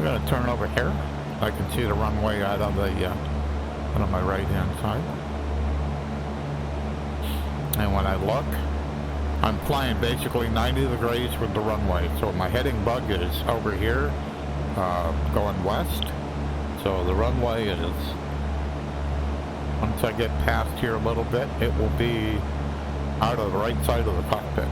gonna turn over here. I can see the runway out on my right hand side. And when I look, I'm flying basically 90 degrees with the runway. So my heading bug is over here, going west. So the runway is, once I get past here a little bit, it will be out of the right side of the cockpit.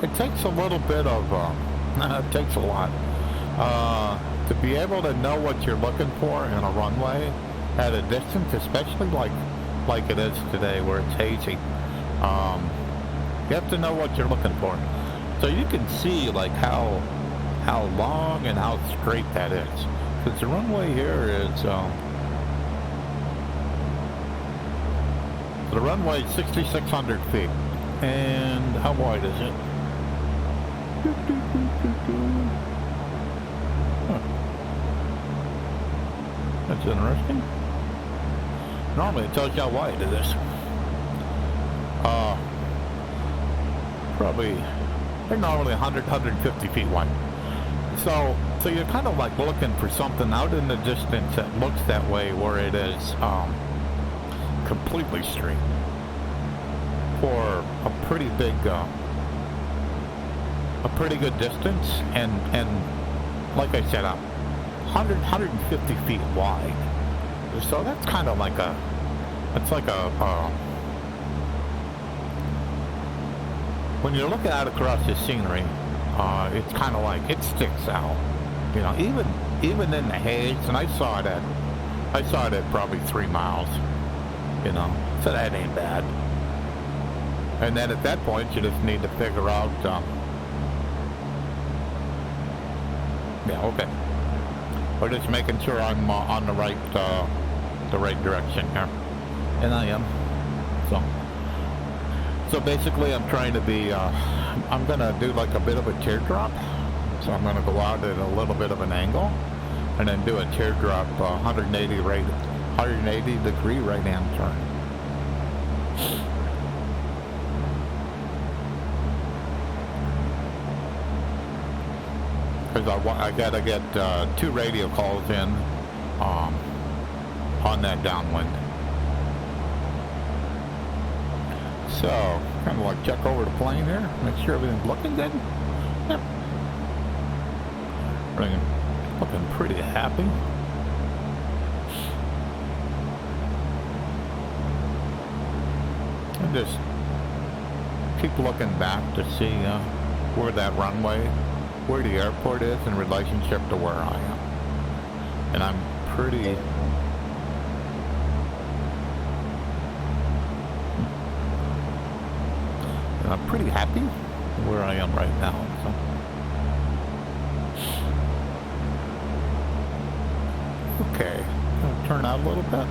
It takes a little bit of, it takes a lot, to be able to know what you're looking for in a runway at a distance, especially like it is today where it's hazy. You have to know what you're looking for. So you can see like how long and how straight that is. Because the runway here is, the runway is 6,600 feet. And how wide is it? Huh. That's interesting. Normally it tells you how wide it is. Probably, they're normally 100, 150 feet wide. So you're kind of like looking for something out in the distance that looks that way where it is completely straight for a pretty big, a pretty good distance, and like I said, 100, 150 feet wide. So that's kind of like when you're looking out across the scenery, it's kind of like, it sticks out, you know, even in the haze. And I saw it at probably 3 miles, you know, so that ain't bad. And then at that point, you just need to figure out, yeah, okay. Or just making sure I'm on the right direction here. And I am. So basically I'm trying to be, I'm gonna do like a bit of a teardrop. So I'm gonna go out at a little bit of an angle and then do a teardrop 180 degree right hand turn. Because I gotta get 2 radio calls in on that downwind. So, kind of like check over the plane here, make sure everything's looking good. Yep. Looking pretty happy. And just keep looking back to see where that runway, where the airport is in relationship to where I am. And I'm pretty happy where I am right now. So. Okay, gonna turn out a little bit.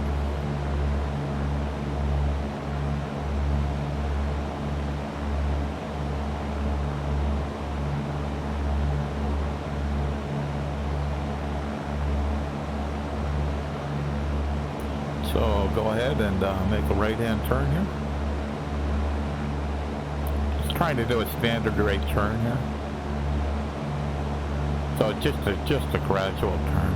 So go ahead and make a right-hand turn here. Just trying to do a standard right turn here. So just a gradual turn.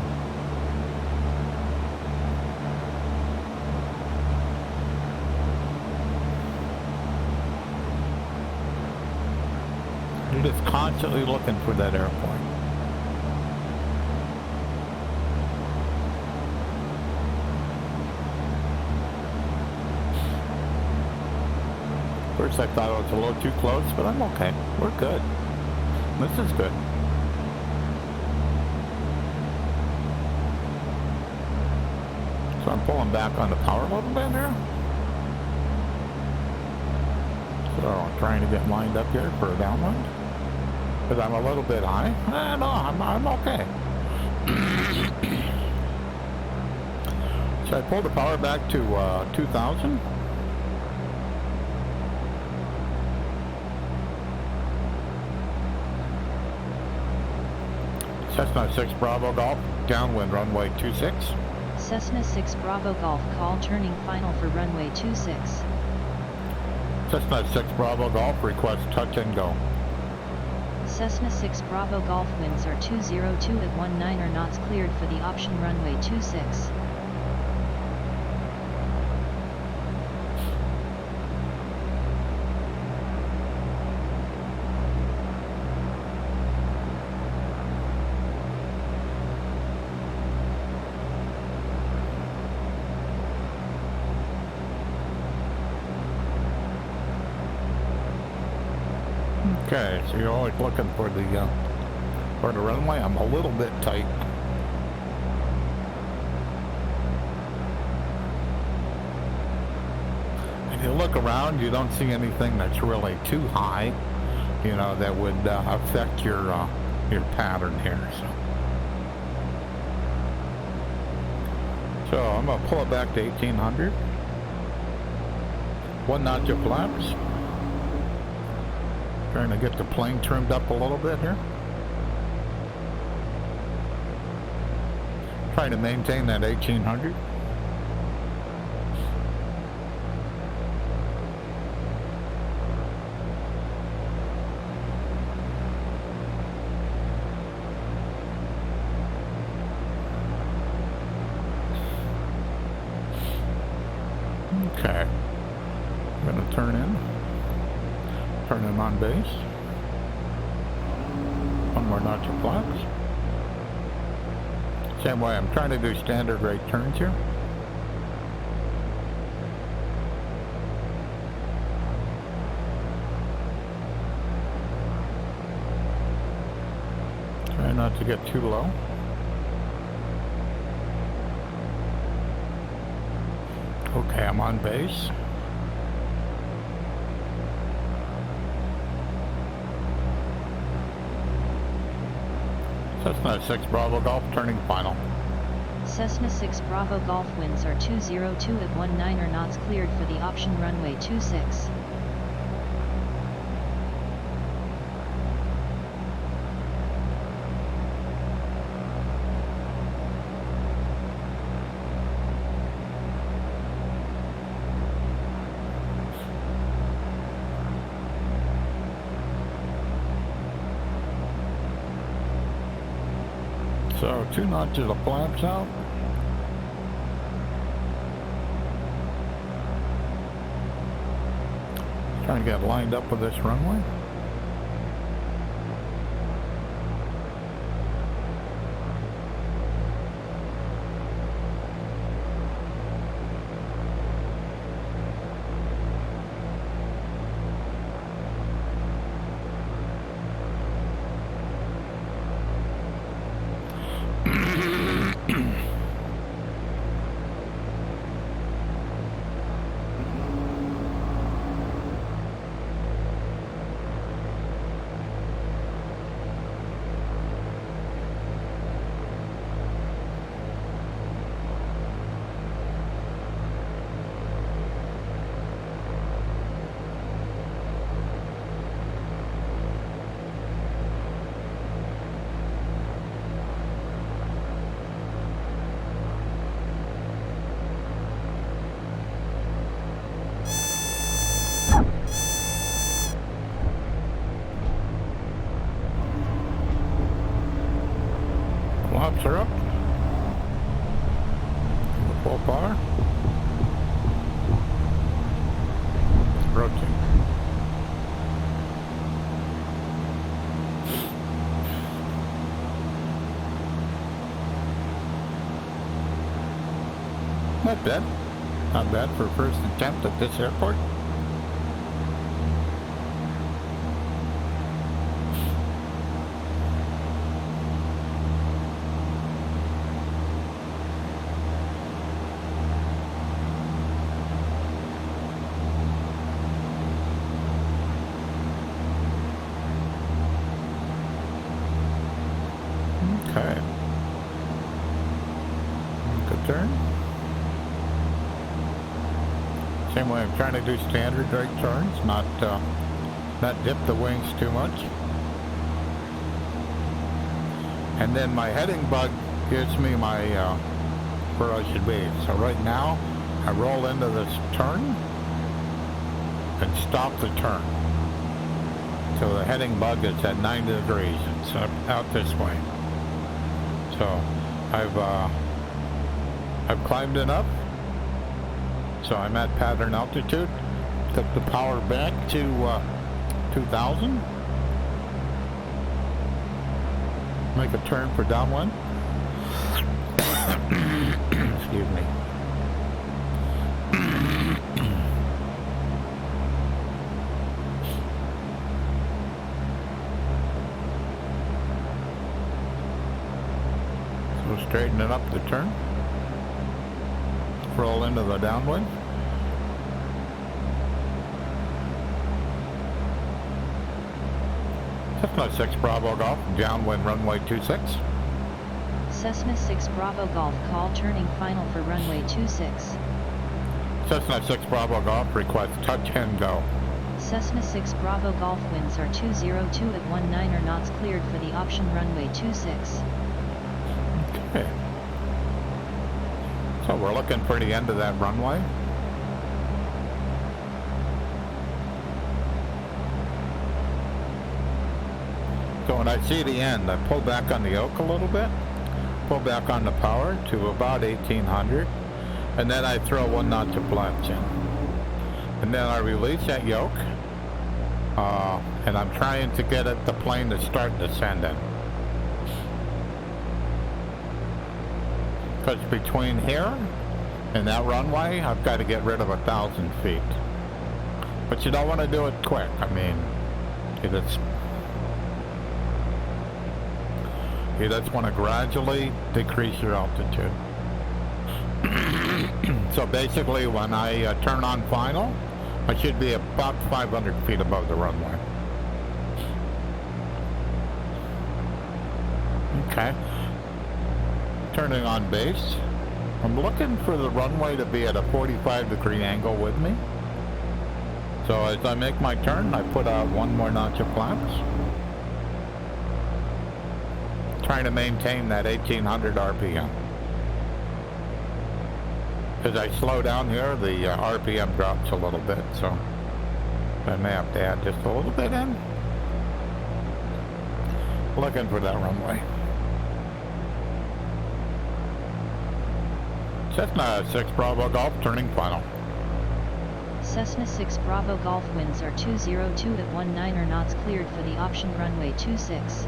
You're just constantly looking for that airport. First I thought it was a little too close, but I'm okay. We're good. This is good. So I'm pulling back on the power a little bit here. So I'm trying to get lined up here for a downwind. Because I'm a little bit high. No, I'm okay. So I pulled the power back to 2,000. Cessna 6 Bravo Golf, downwind runway 26. Cessna 6 Bravo Golf call turning final for runway 26. Cessna 6 Bravo Golf request touch and go. Cessna 6 Bravo Golf winds are 202 at 19 knots cleared for the option runway 26. Okay, so you're always looking for the runway. I'm a little bit tight. If you look around, you don't see anything that's really too high, you know, that would affect your pattern here. So I'm gonna pull it back to 1800. 1 notch of flaps. Trying to get the plane trimmed up a little bit here. Trying to maintain that 1800. Okay. I'm gonna turn in. Turn him on base. 1 more notch of flaps. Same way, I'm trying to do standard right turns here. Try not to get too low. Okay, I'm on base. Cessna 6 Bravo Golf turning final. Cessna 6 Bravo Golf winds are 202 at 19 knots cleared for the option runway 26. So 2 notches of flaps out. Trying to get lined up with this runway. Flaps are up. Full power. Rotate. Not bad. Not bad for first attempt at this airport. Okay. Good turn. Same way I'm trying to do standard right turns, not dip the wings too much. And then my heading bug gives me my where I should be. So right now I roll into this turn and stop the turn. So the heading bug is at 90 degrees. It's out this way. So I've climbed enough. So I'm at pattern altitude. Took the power back to 2000. Make a turn for downwind. Excuse me. So straightening up the turn. Roll into the downwind. Cessna 6 Bravo Golf, downwind runway 26. Cessna 6 Bravo Golf call turning final for runway 26. Cessna 6 Bravo Golf request touch and go. Cessna 6 Bravo Golf winds are 202 at 19 knots cleared for the option runway 26. Okay. So we're looking for the end of that runway. So when I see the end, I pull back on the yoke a little bit, pull back on the power to about 1800, and then I throw 1 knot of flaps in. And then I release that yoke, and I'm trying to get the plane to start descending. Because between here and that runway, I've got to get rid of 1,000 feet. But you don't want to do it quick. I mean, you just want to gradually decrease your altitude. So basically, when I turn on final, I should be about 500 feet above the runway. Okay. Turning on base. I'm looking for the runway to be at a 45-degree angle with me. So as I make my turn, I put out one more notch of flaps. Trying to maintain that 1800 RPM. As I slow down here, the RPM drops a little bit, so I may have to add just a little bit in. Looking for that runway. Cessna 6 Bravo Golf turning final. Cessna 6 Bravo Golf winds are 202 at 19 knots cleared for the option runway 26.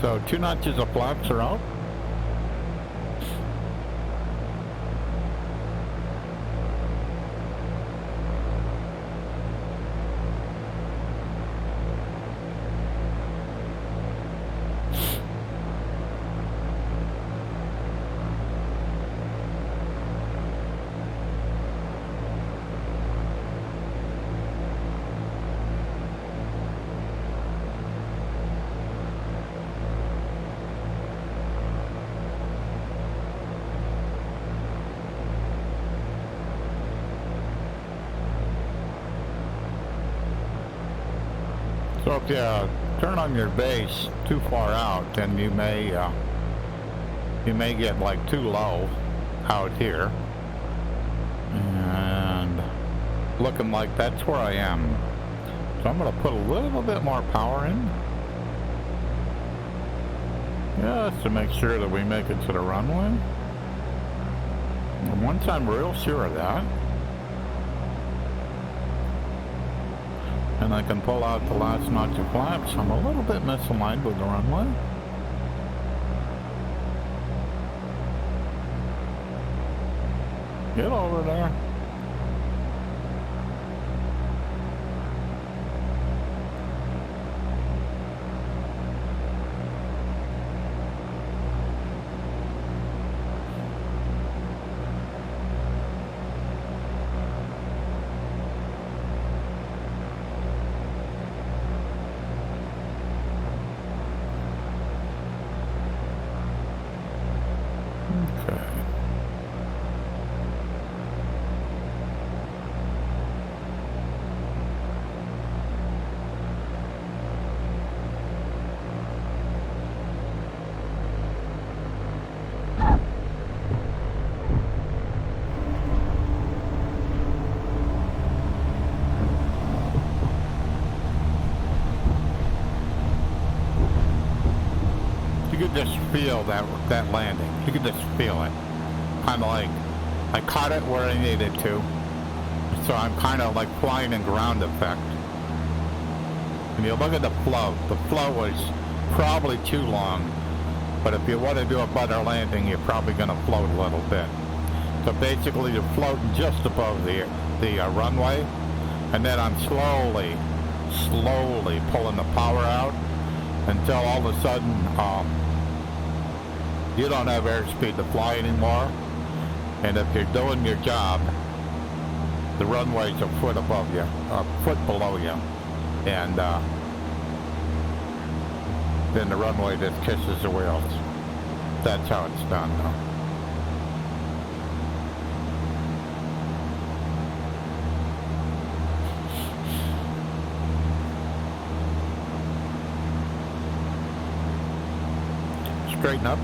So 2 notches of flaps are out. So if you turn on your base too far out, then you may get like too low out here. And looking like that's where I am. So I'm going to put a little bit more power in. Just to make sure that we make it to the runway. And once I'm real sure of that, and I can pull out the last notch of flaps, I'm a little bit misaligned with the runway. Get over there. Just feel that landing. You can just feel it. Kind of like I caught it where I needed to, so I'm kind of like flying in ground effect. When you look at the flow was probably too long, but if you want to do a better landing, you're probably going to float a little bit. So basically, you're floating just above the runway, and then I'm slowly pulling the power out until all of a sudden. You don't have airspeed to fly anymore, and if you're doing your job, the runway's a foot above you, a foot below you, and then the runway just kisses the wheels. That's how it's done, though. Straighten up.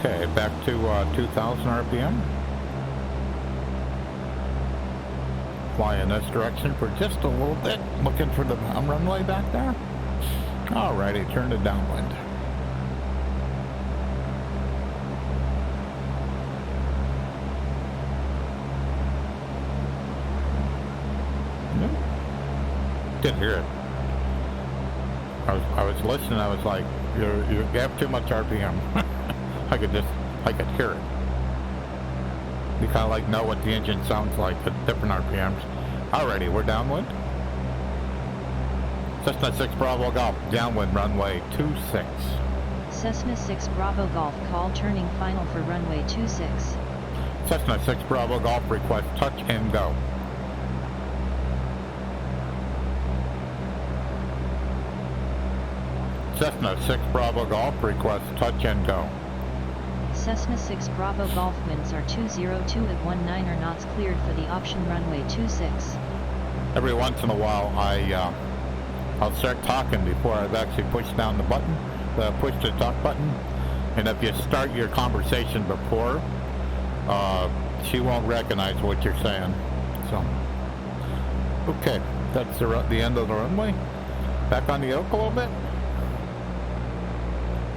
Okay, back to 2,000 RPM. Fly in this direction for just a little bit. Looking for the runway back there. Alrighty, turn to downwind. Didn't hear it. I was listening. I was like, you have too much RPM. I could hear it. You kind of like know what the engine sounds like at different RPMs. Alrighty, we're downwind. Cessna 6 Bravo Golf, downwind runway 26. Cessna 6 Bravo Golf call turning final for runway 26. Cessna 6 Bravo Golf request touch and go. Cessna 6 Bravo Golf request touch and go. Cessna 6 Bravo Golf winds are 202 at 19 knots cleared for the option runway 26. Every once in a while I'll start talking before I've actually pushed down the button, push the talk button, and if you start your conversation before, she won't recognize what you're saying. So, okay, that's the end of the runway. Back on the yoke a little bit.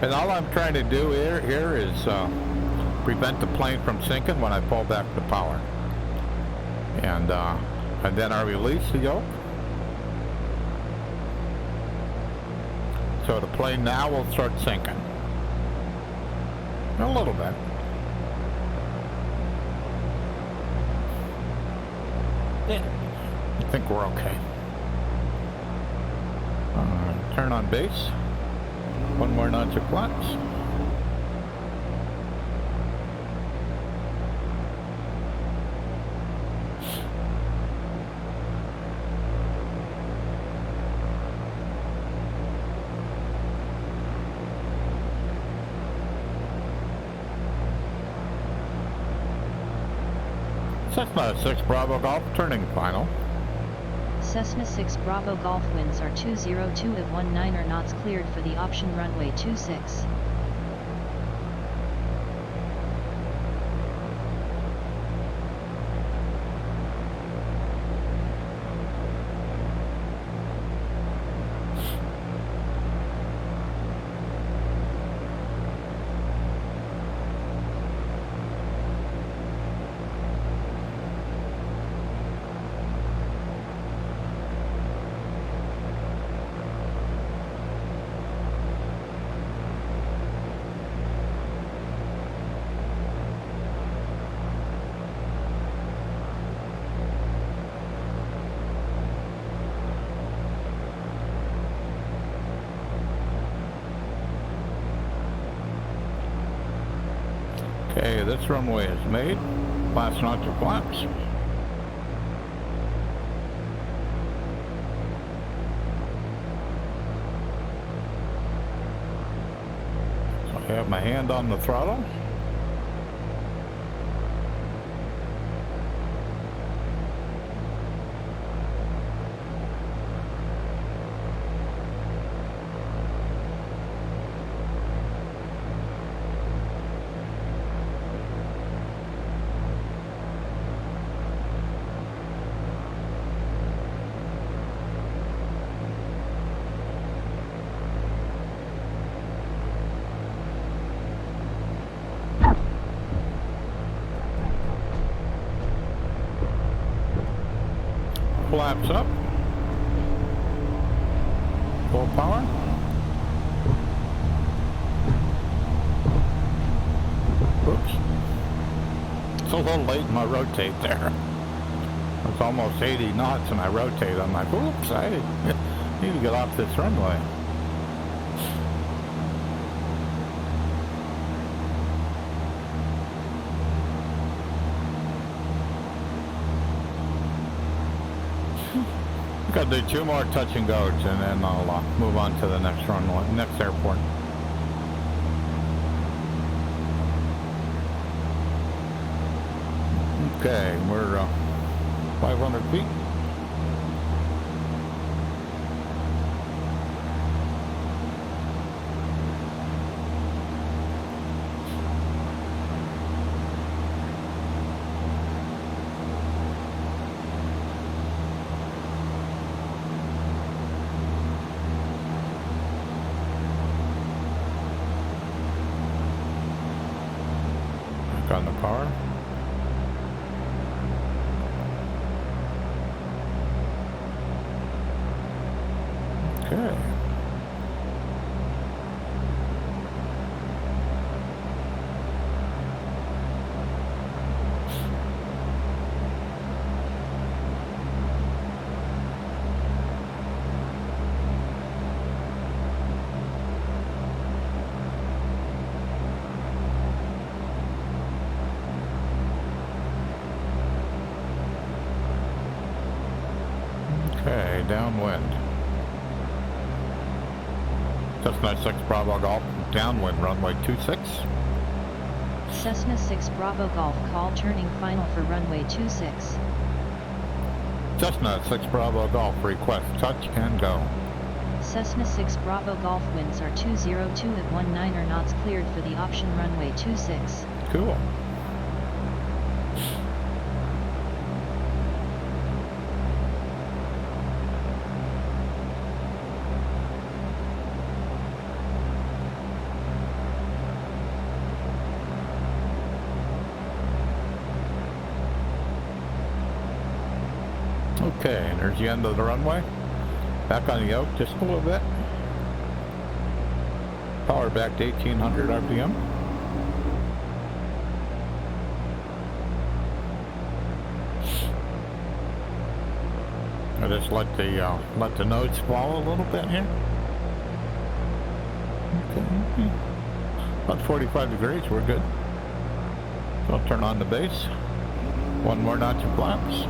And all I'm trying to do here is prevent the plane from sinking when I pull back the power. And then I release the yoke. So the plane now will start sinking. A little bit. I think we're okay. Turn on base. One more notch of flaps. Cessna 6 Bravo Golf turning final. Cessna 6 Bravo Golf winds are 202 at 19 knots cleared for the option runway 26. Okay, this runway is made. Last notch of flaps. So I have my hand on the throttle. Flaps up. Full power. Oops. It's a little late in my rotate there. It's almost 80 knots and I rotate. I'm like, oops, I need to get off this runway. Got to do 2 more touch and goes, and then I'll move on to the next runway, next airport. Okay, we're 500 feet. On the power. Okay. downwind. Cessna 6 Bravo Golf, downwind, runway 26. Cessna 6 Bravo Golf, call turning final for runway 26. Cessna 6 Bravo Golf, request touch and go. Cessna 6 Bravo Golf, winds are 202 at 19 knots, cleared for the option runway 26. Cool. Okay, and there's the end of the runway. Back on the yoke just a little bit. Power back to 1800 RPM. I just let the nose fall a little bit here. Okay. About 45 degrees, we're good. So I'll turn on the base. One more notch of flaps.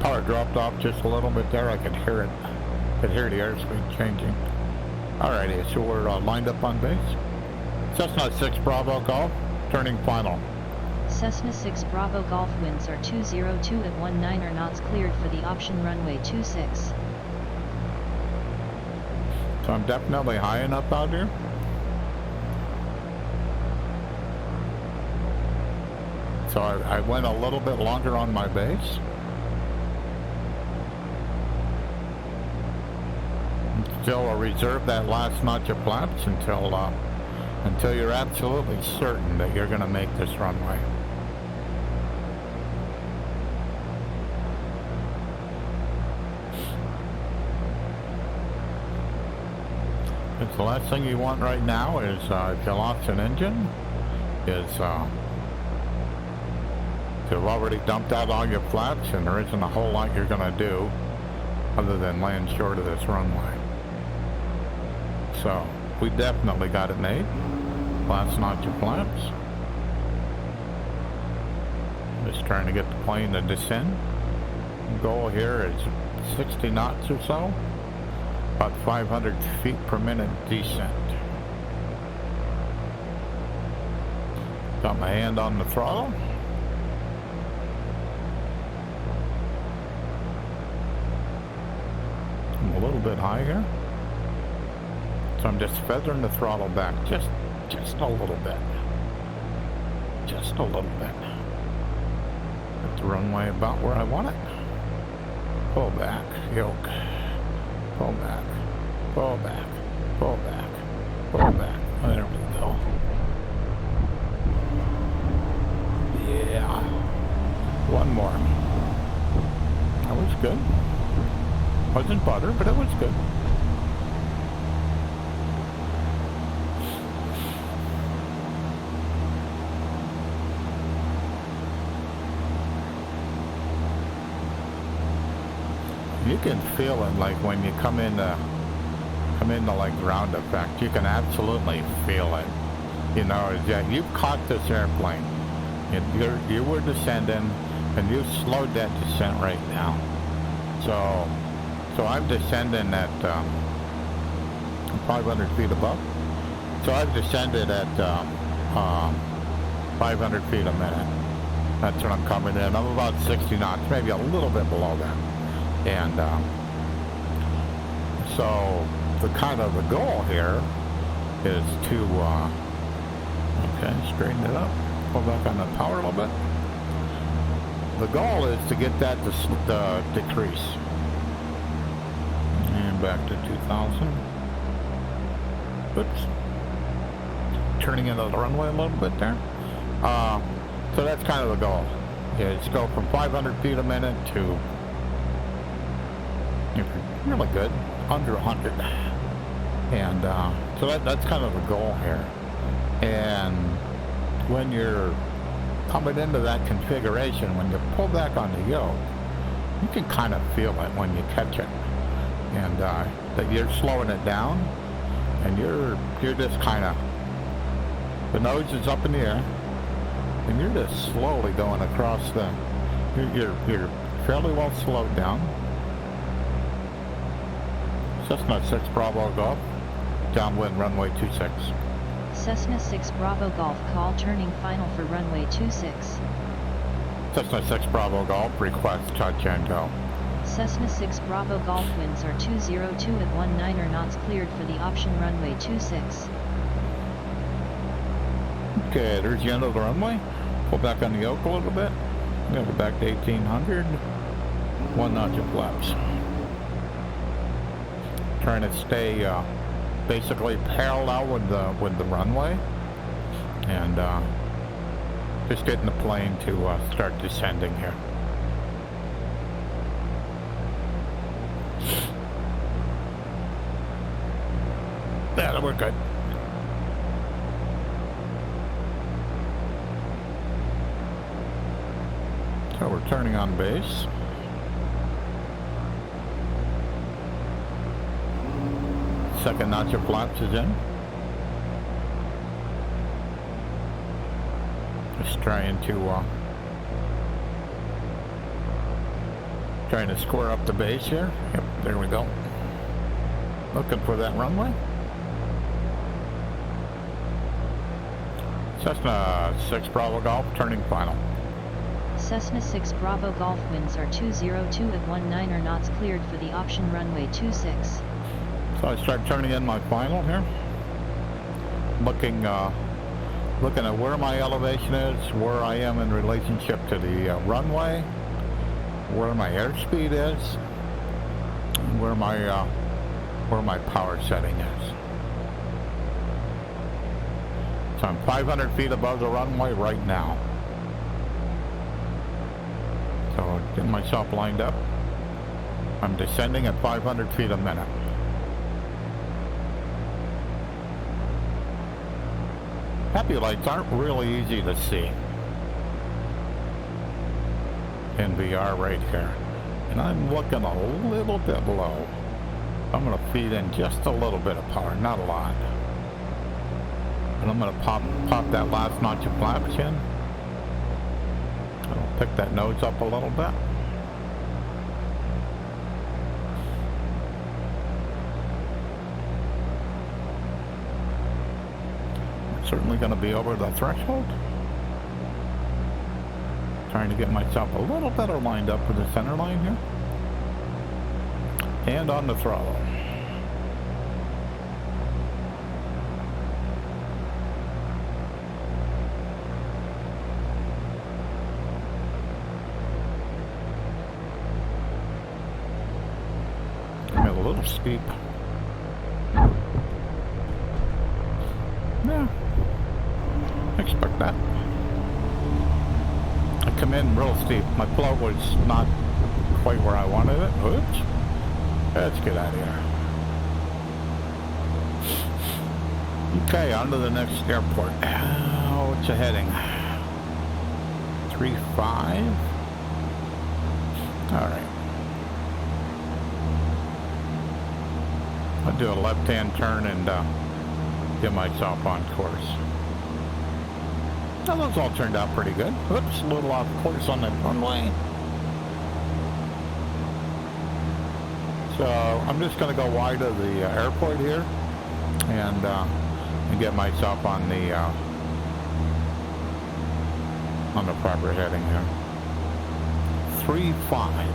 Power dropped off just a little bit there. I could hear it. Could hear the airspeed changing. Alrighty, so we're lined up on base. Cessna 6 Bravo Golf, turning final. Cessna 6 Bravo Golf, winds are 202 at 19 knots, cleared for the option runway 26. So I'm definitely high enough out here. So I went a little bit longer on my base. Still, I'll reserve that last notch of flaps until you're absolutely certain that you're going to make this runway. Because the last thing you want right now is, if you lost an engine, is you've already dumped out all your flaps and there isn't a whole lot you're going to do other than land short of this runway. So, we definitely got it made. Last notch of flaps. Just trying to get the plane to descend. The goal here is 60 knots or so. About 500 feet per minute descent. Got my hand on the throttle. I'm a little bit high here. So I'm just feathering the throttle back just a little bit. Just a little bit. Get the runway about where I want it. Pull back, yoke. Pull back, pull back, pull back, pull back. There we go. Yeah. One more. That was good. Wasn't butter, but it was good. You can feel it, like when you come into like ground effect. You can absolutely feel it. You know, you've caught this airplane. You were descending, and you slowed that descent right now. So I'm descending at 500 feet above. So I've descended at 500 feet a minute. That's when I'm coming in. I'm about 60 knots, maybe a little bit below that. And so the kind of the goal here is to okay, straighten it up, pull back on the power a little bit. The goal is to get that to decrease. And back to 2000. Oops. Turning into the runway a little bit there. So that's kind of the goal. Is go from 500 feet a minute to really good, under 100. And so that's kind of the goal here. And when you're coming into that configuration, when you pull back on the yoke, You can kind of feel it when you catch it, and that you're slowing it down, and you're just kind of, the nose is up in the air, and you're just slowly going across the, you're fairly well slowed down. Cessna 6 Bravo Golf, downwind runway 26. Cessna 6 Bravo Golf, call turning final for runway 26. Cessna 6 Bravo Golf, request touch and go. Cessna 6 Bravo Golf, winds are 202 at 19 knots, cleared for the option runway 26. Okay, there's the end of the runway. Pull back on the yoke a little bit. Go back to 1800. 1 knot of flaps. Trying to stay basically parallel with the runway, and just getting the plane to start descending here. Yeah, we're good. So we're turning on base. Second notch of flaps is in. Just trying to square up the base here. Yep, there we go. Looking for that runway. Cessna 6 Bravo Golf, turning final. Cessna 6 Bravo Golf, winds are 202 at 19 knots, cleared for the option runway 26. So I start turning in my final here. Looking at where my elevation is, where I am in relationship to the runway, where my airspeed is, and where my power setting is. So I'm 500 feet above the runway right now. So getting myself lined up. I'm descending at 500 feet a minute. Happy lights aren't really easy to see in VR right here. And I'm looking a little bit low. I'm going to feed in just a little bit of power, not a lot. And I'm going to pop that last notch of flaps in. I'll pick that nose up a little bit. Certainly going to be over the threshold. Trying to get myself a little better lined up with the center line here. And on the throttle. I'm a little steep. Yeah. Expect that. I come in real steep. My float was not quite where I wanted it. Oops. Let's get out of here. Okay, on to the next airport. What's the heading? 35. Alright. I'll do a left-hand turn and get myself on course. Now those all turned out pretty good. Oops, a little off course on the runway. So I'm just going to go wide of the airport here and get myself on the proper heading here. 35.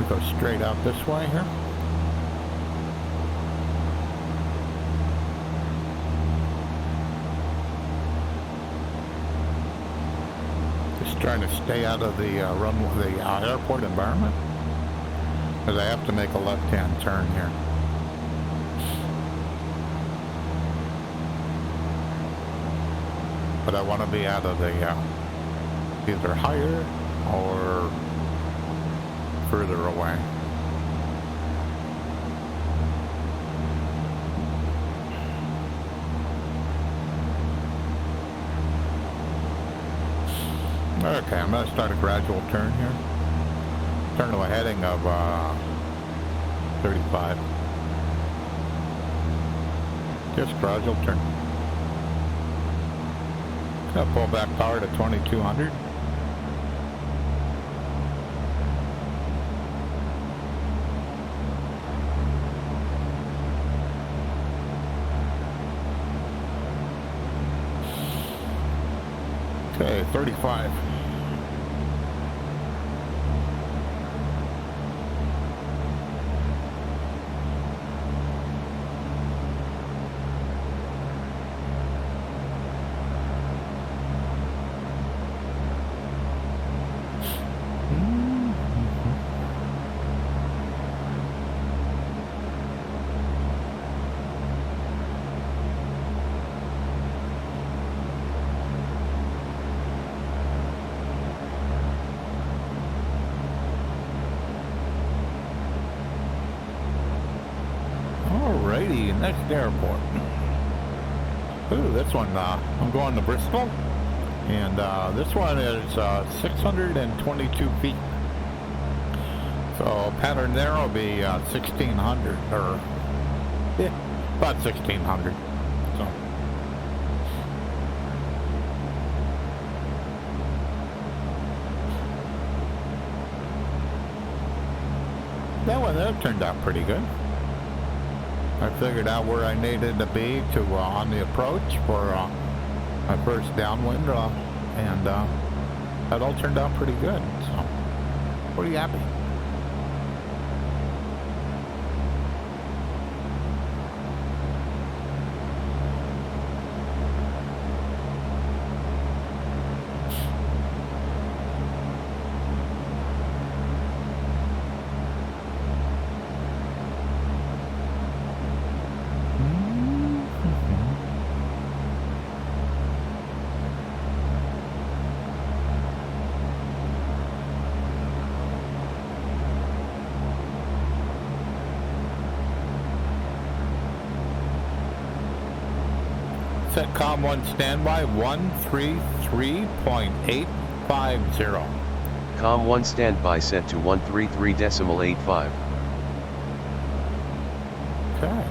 Go straight out this way here. Just trying to stay out of the airport environment, because I have to make a left-hand turn here. But I want to be out of the either higher or further away. Okay, I'm gonna start a gradual turn here. Turn to a heading of 35. Just gradual turn. Gonna pull back power to 2200. Okay, 35. Alrighty, next airport. Ooh, this one, I'm going to Bristol, and this one is 622 feet. So pattern there will be 1600, or yeah, about 1600. So that turned out pretty good. I figured out where I needed to be to on the approach for my first downwind, and that all turned out pretty good. So pretty happy. Set COM 1 standby 133.850. COM 1 standby set to 133.85. Okay.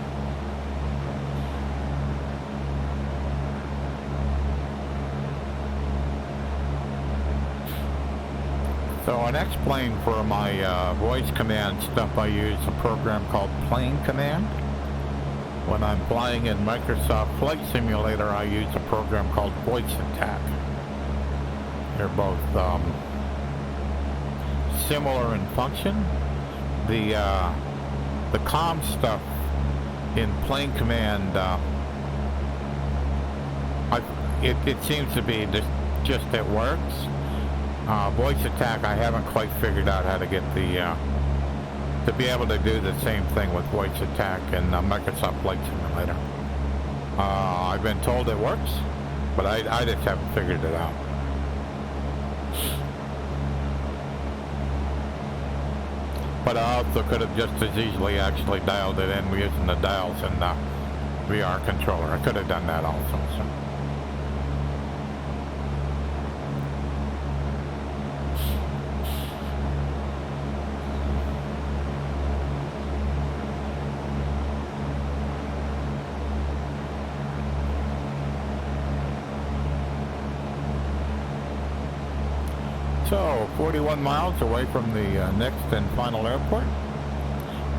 So an X-plane for my voice command stuff, I use a program called Plane Command. When I'm flying in Microsoft Flight Simulator, I use a program called Voice Attack. They're both similar in function. The comm stuff in Plane Command, it seems to be just it works. Voice Attack, I haven't quite figured out how to get the to be able to do the same thing with Voice Attack and Microsoft Flight Simulator. I've been told it works, but I just haven't figured it out. But I also could have just as easily actually dialed it in using the dials in the VR controller. I could have done that also. So. So, 41 miles away from the next and final airport.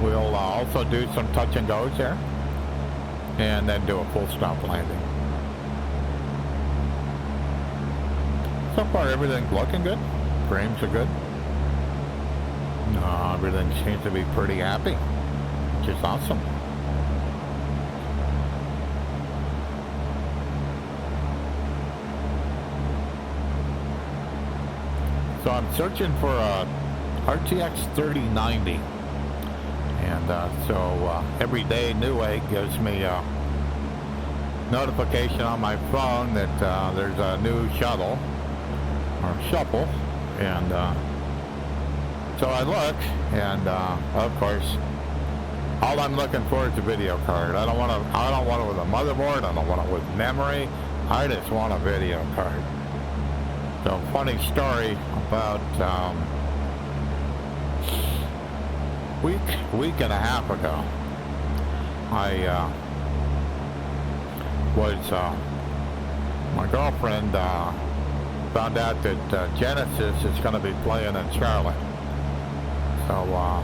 We'll also do some touch and goes here, and then do a full stop landing. So far, everything's looking good. Frames are good. Everything seems to be pretty happy, which is awesome. So I'm searching for a RTX 3090, and so every day Newegg gives me a notification on my phone that there's a new shuttle or shuffle, and so I look, and of course all I'm looking for is a video card. I don't want it with a motherboard. I don't want it with memory. I just want a video card. So, funny story about week and a half ago. I my girlfriend found out that Genesis is going to be playing in Charlotte. So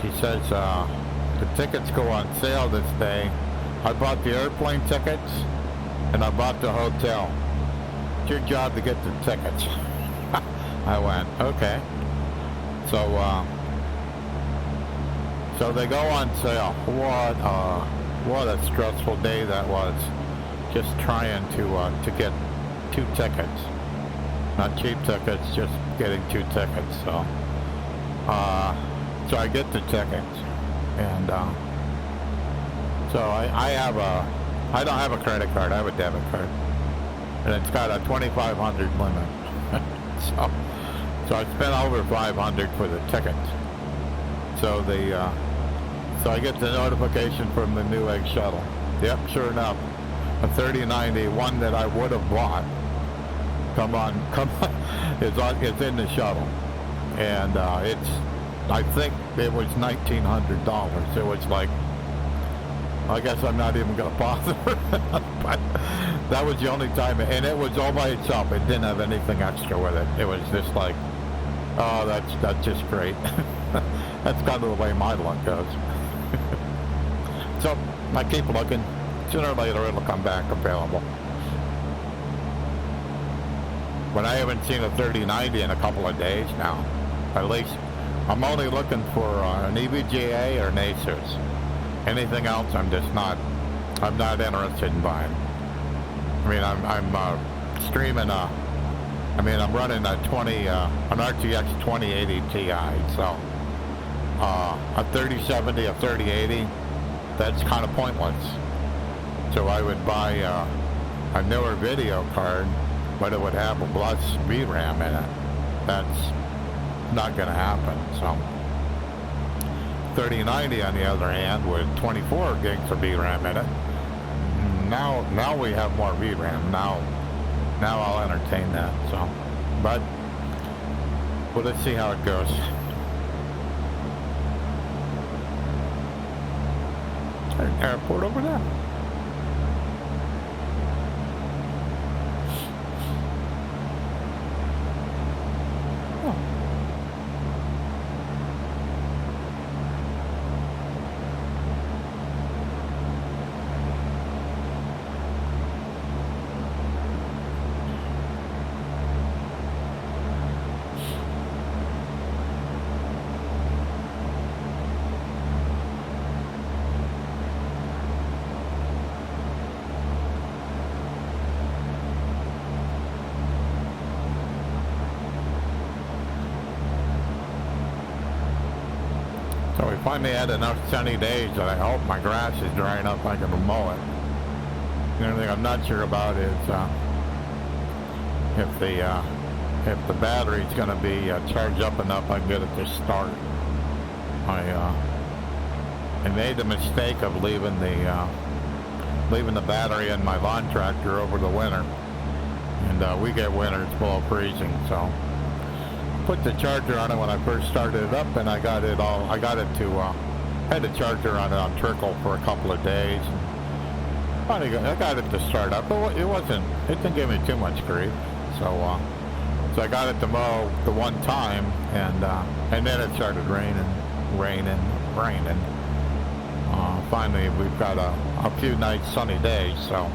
she says the tickets go on sale this day. I bought the airplane tickets and I bought the hotel. It's your job to get the tickets. I went, okay. So they go on sale. What a stressful day that was. Just trying to get 2 tickets. Not cheap tickets, just getting 2 tickets. So I get the tickets, and so I don't have a credit card. I have a debit card, and it's got a 2,500 limit. so I spent over 500 for the tickets. So I get the notification from the Newegg shuttle. Yep, sure enough, a 3090, one that I would have bought. Come on, it's in the shuttle, and I think it was $1,900. It was like, I guess I'm not even gonna bother. But that was the only time, and it was all by itself. It didn't have anything extra with it. It was just like, oh, that's just great. That's kind of the way my luck goes. So I keep looking. Sooner or later it'll come back available. But I haven't seen a 3090 in a couple of days now. At least I'm only looking for an EGHH or an Asus. Anything else I'm not interested in buying. I mean, I'm streaming I'm running an RTX 2080 Ti, so a 3070, a 3080, that's kind of pointless. So I would buy a newer video card, but it would have a plus VRAM in it. That's not going to happen. So 3090 on the other hand with 24 gigs of VRAM in it. Now we have more VRAM. Now I'll entertain that. So, but well, let's see how it goes. There's an airport over there. So we finally had enough sunny days that I hope my grass is drying up. I can mow it. The only thing I'm not sure about is if the battery's going to be charged up enough I can get it to start. I made the mistake of leaving the battery in my lawn tractor over the winter, and we get winters below freezing, so. Put the charger on it when I first started it up, and I had the charger on it on trickle for a couple of days. I got it to start up, but it didn't give me too much grief. So I got it to mow the one time, and then it started raining. Finally, we've got a few nice sunny days. So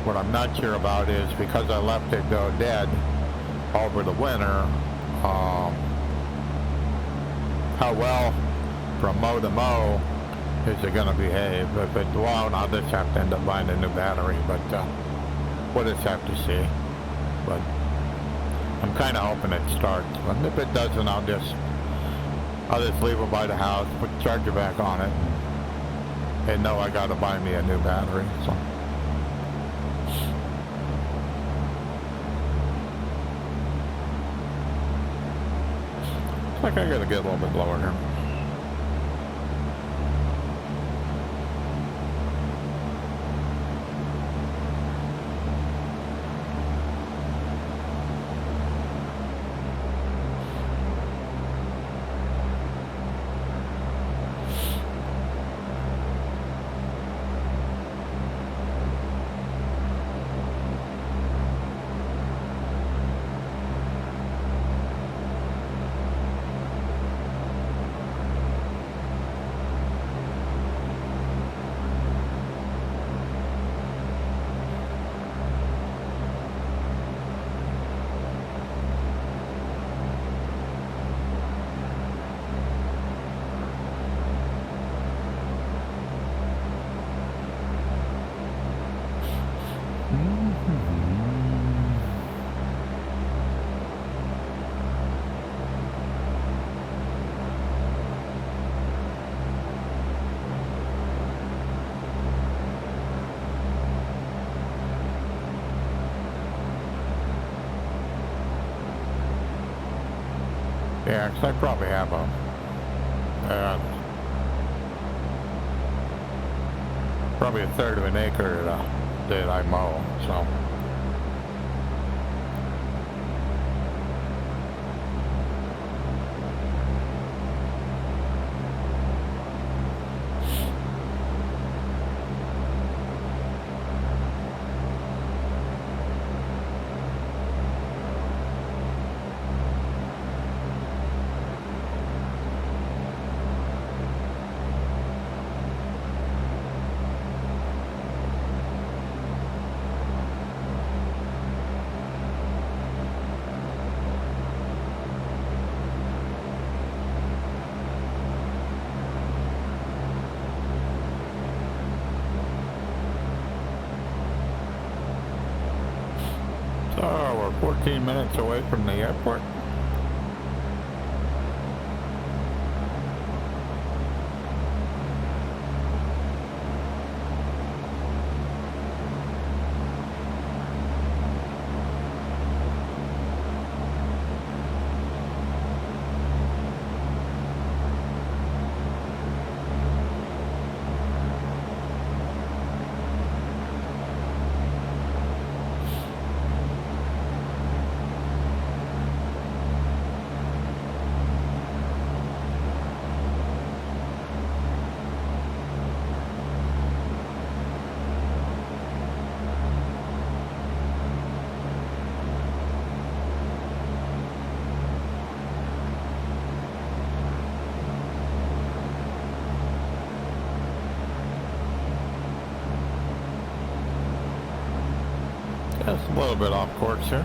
what I'm not sure about is, because I left it go dead over the winter, how well from mow to mow is it going to behave? If it won't, I'll just have to end up buying a new battery, but we'll just have to see. But I'm kind of hoping it starts, but if it doesn't, I'll just leave it by the house, put the charger back on it, and know I got to buy me a new battery. So. I think I gotta get a little bit lower here. Yeah, 'cause I probably have a, probably a third of an acre that I mow, so. So we're 14 minutes away from the airport. Just a little bit off course here.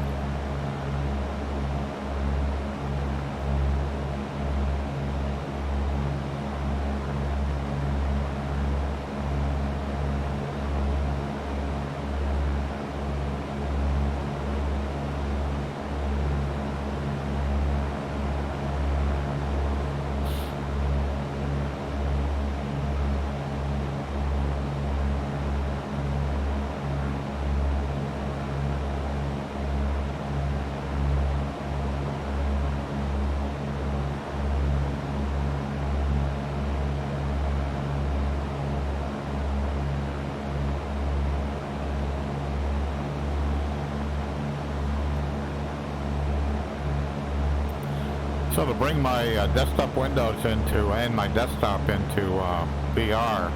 So to bring my desktop windows into, and my desktop into VR,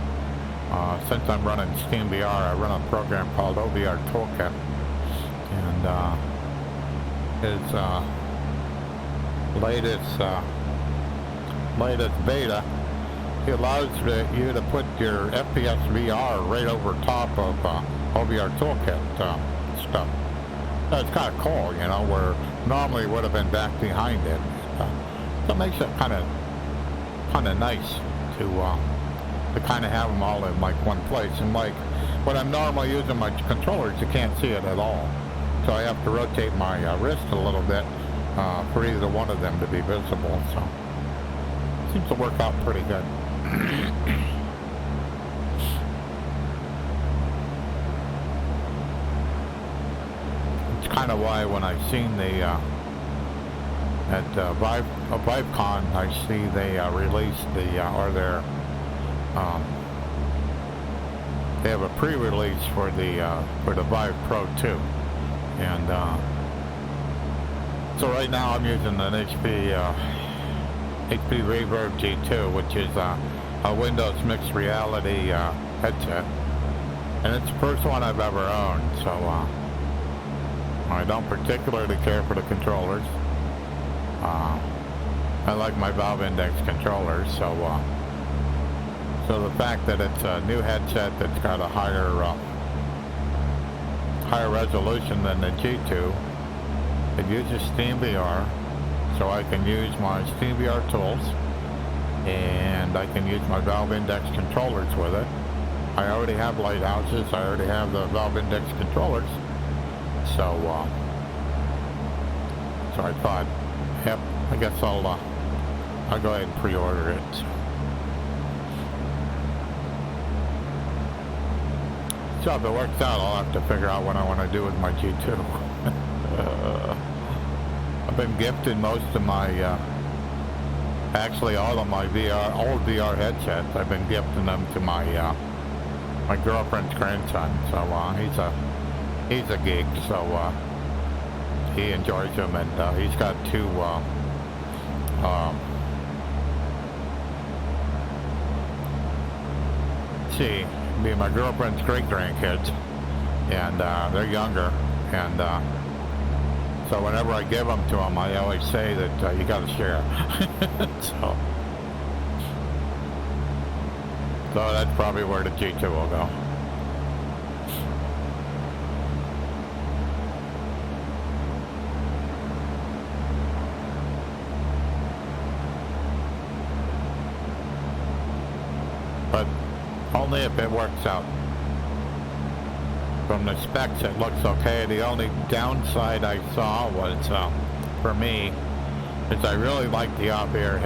since I'm running Steam VR, I run a program called OVR Toolkit, and its latest beta, it allows you to put your FPS VR right over top of OVR Toolkit stuff. So it's kind of cool, you know, where normally it would have been back behind it. So it makes it kind of nice to kind of have them all in like one place. And like when I'm normally using my controllers, you can't see it at all. So I have to rotate my wrist a little bit for either one of them to be visible. So it seems to work out pretty good. It's kind of why when I seen the at ViveCon, I see they released the they have a pre-release for the Vive Pro 2, and so right now I'm using an HP Reverb G2, which is a Windows mixed reality headset, and it's the first one I've ever owned. So I don't particularly care for the controllers. I like my Valve Index controllers, so the fact that it's a new headset that's got a higher resolution than the G2, it uses Steam VR, so I can use my Steam VR tools, and I can use my Valve Index controllers with it. I already have lighthouses, I already have the Valve Index controllers, so I thought, yep, I guess I'll go ahead and pre-order it. So if it works out, I'll have to figure out what I want to do with my G2. I've been gifted most of my Actually, all of my old VR headsets, I've been gifting them to my my girlfriend's grandson. So he's a geek. So he enjoys them, and he's got two. See, me and my girlfriend's great grandkids, and they're younger, and so whenever I give them to them, I always say that you got to share. so that's probably where the G2 will go. But only if it works out. From the specs it looks okay. The only downside I saw was, for me, is I really like the off-ear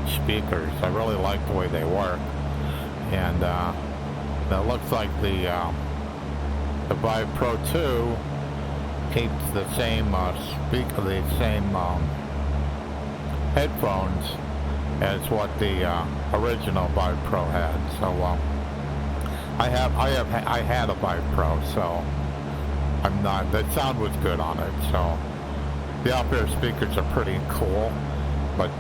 speakers. I really like the way they work. And it looks like the Vive Pro 2 keeps the same headphones as what the original Vive Pro had. So I had a Vive Pro, so the sound was good on it. So the off-ear speakers are pretty cool, but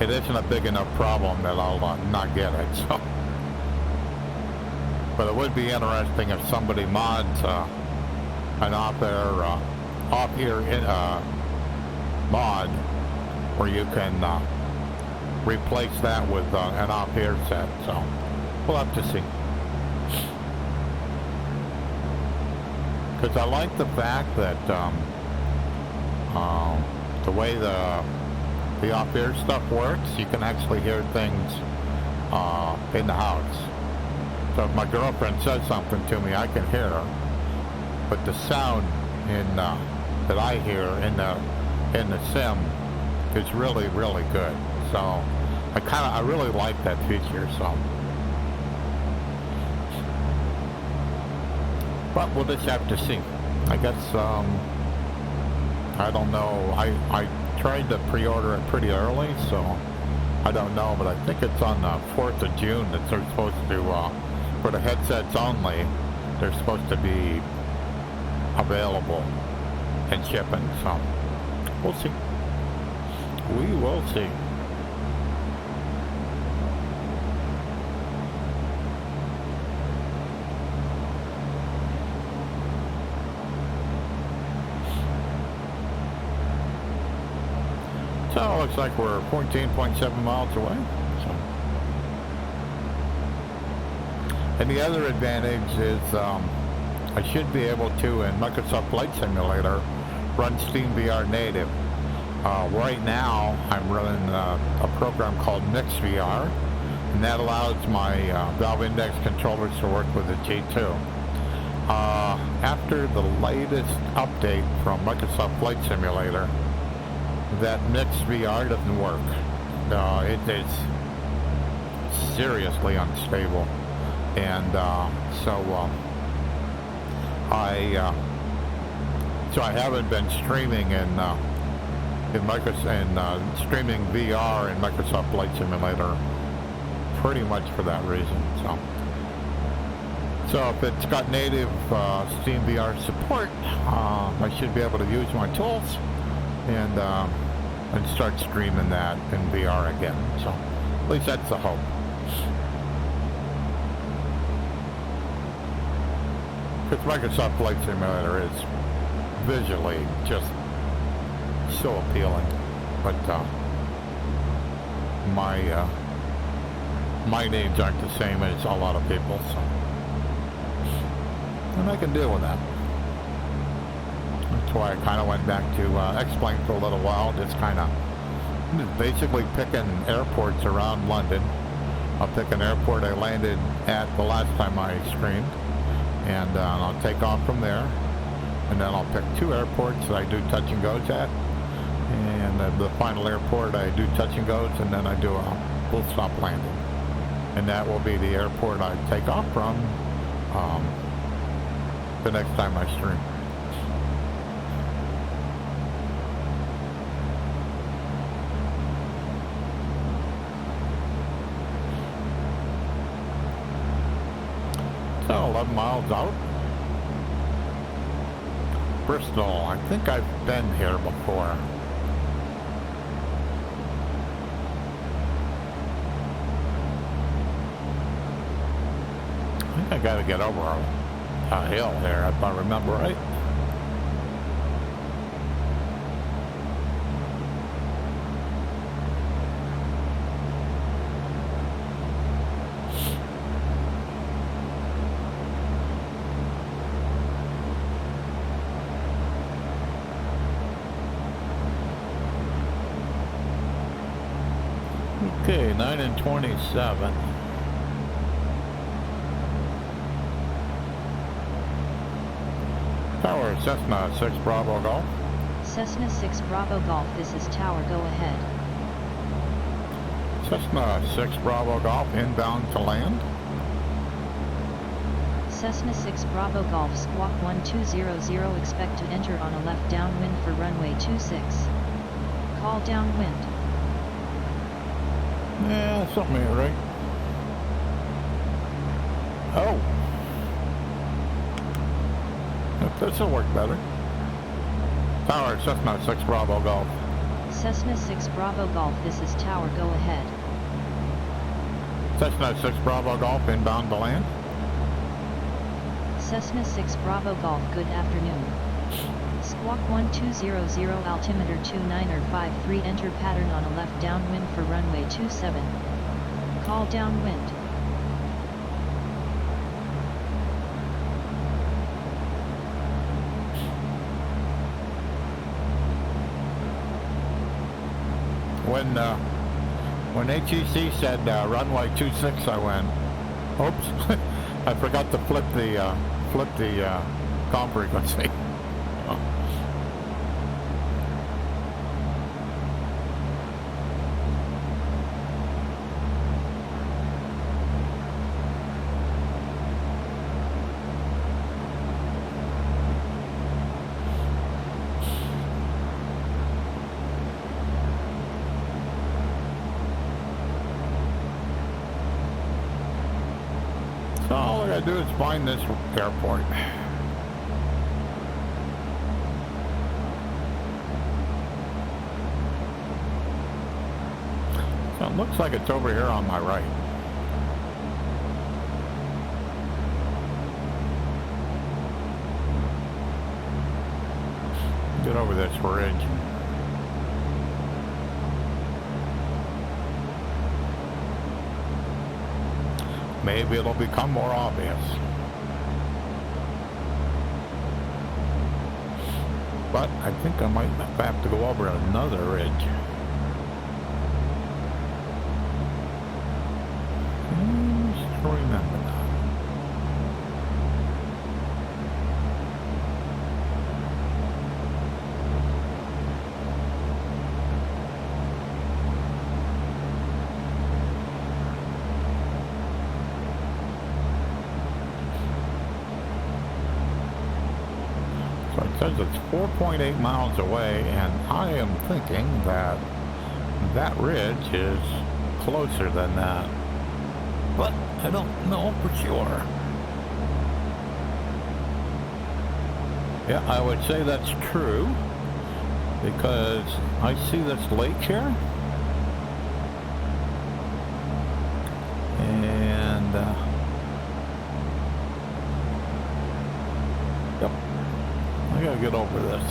it isn't a big enough problem that I'll not get it. So, but it would be interesting if somebody mods an off-ear mod where you can replace that with an off-ear set. So we'll have to see. Because I like the fact that the way the off-ear stuff works, you can actually hear things in the house. So if my girlfriend says something to me, I can hear her, but the sound that I hear in the sim is really, really good. So I really like that feature. So, but we'll just have to see. I guess I don't know. I tried to pre-order it pretty early, so I don't know. But I think it's on the 4th of June that they're supposed to, for the headsets only, they're supposed to be available and shipping. So we'll see. We will see. So it looks like we're 14.7 miles away. So. And the other advantage is I should be able to, in Microsoft Flight Simulator, run SteamVR native. Right now, I'm running a program called MixVR, and that allows my Valve Index controllers to work with the G2. After the latest update from Microsoft Flight Simulator, that MixVR doesn't work. It is seriously unstable, and so I haven't been streaming in Microsoft streaming VR in Microsoft Flight Simulator pretty much for that reason. So if it's got native SteamVR support, I should be able to use my tools and start streaming that in VR again. So at least that's the hope. Because Microsoft Flight Simulator is visually just so appealing, but my needs aren't the same as a lot of people, so and I can deal with that. That's why I kind of went back to X-Plane for a little while, just kind of basically picking airports around London. I'll pick an airport I landed at the last time I streamed, and I'll take off from there, and then I'll pick 2 airports that I do touch and goes at, and the final airport I do touch and goes, and then I do a full stop landing, and that will be the airport I take off from the next time I stream. 11 miles out. Bristol, I think I've been here before. I think I gotta get over a hill here, if I remember right. Okay, 9 and 27. Tower, Cessna 6 Bravo Golf. Cessna 6 Bravo Golf, this is Tower, go ahead. Cessna 6 Bravo Golf, inbound to land. Cessna 6 Bravo Golf, squawk 1200, expect to enter on a left downwind for runway 26. Call downwind. Yeah, something ain't right. Oh. This'll work better. Tower, Cessna 6 Bravo Golf. Cessna 6 Bravo Golf, this is Tower, go ahead. Cessna 6 Bravo Golf, inbound to land. Cessna 6 Bravo Golf, good afternoon. Squawk 1200, altimeter 2953, enter pattern on a left downwind for runway 27. Call downwind. When HEC said runway 26, I went, oops, I forgot to flip the comm frequency. So all I gotta do is find this airport. So it looks like it's over here on my right. Get over this ridge. Maybe it'll become more obvious. But I think I might have to go over another ridge. Just remember that. So it says it's 4.8 miles away, and I am thinking that that ridge is closer than that. But I don't know for sure. Yeah, I would say that's true, because I see this lake here. And, yep. I gotta get over this.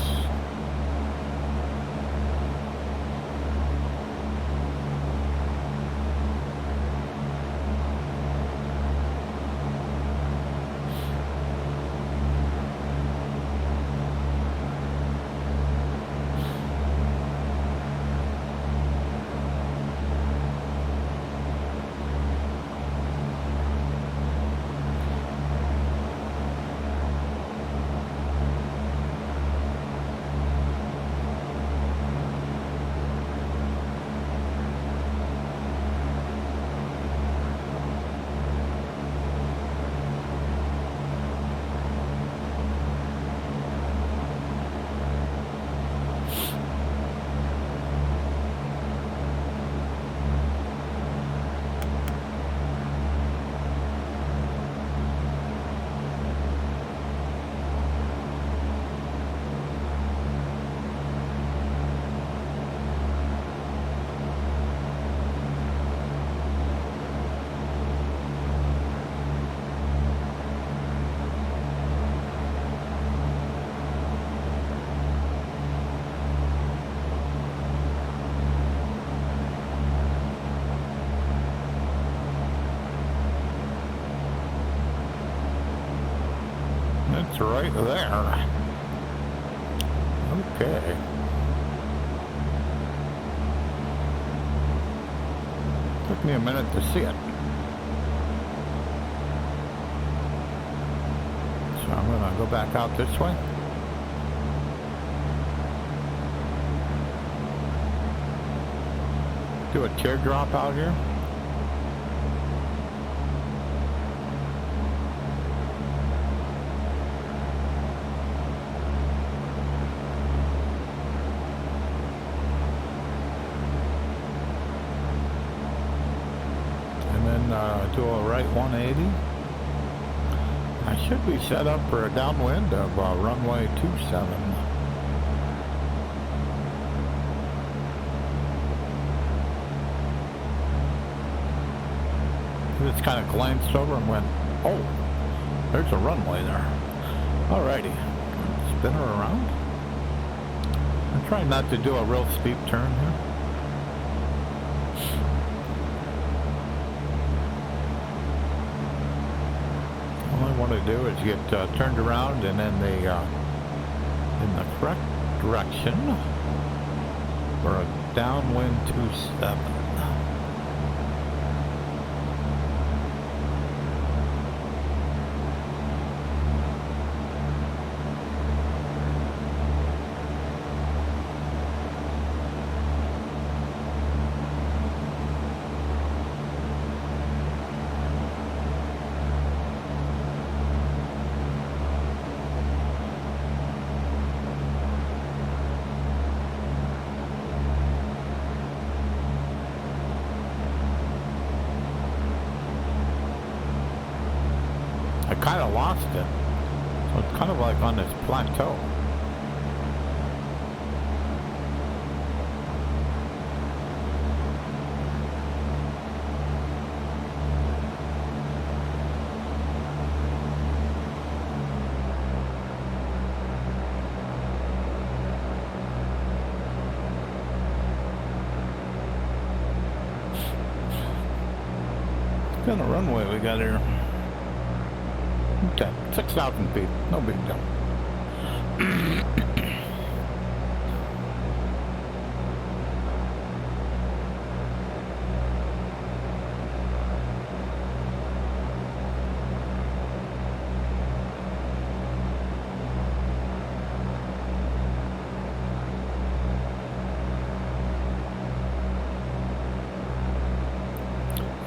right there. Okay. Took me a minute to see it. So I'm gonna go back out this way. Do a teardrop out here. Do a right 180. I should be set up for a downwind of runway 27. Just kind of glanced over and went, oh, there's a runway there. Alrighty, spin her around. I'm trying not to do a real steep turn here. What I do is get turned around and in the correct direction for a downwind 27. Kind of lost it, so it's kind of like on this plateau. What kind of runway we got here? Okay, 6,000 feet, no big deal.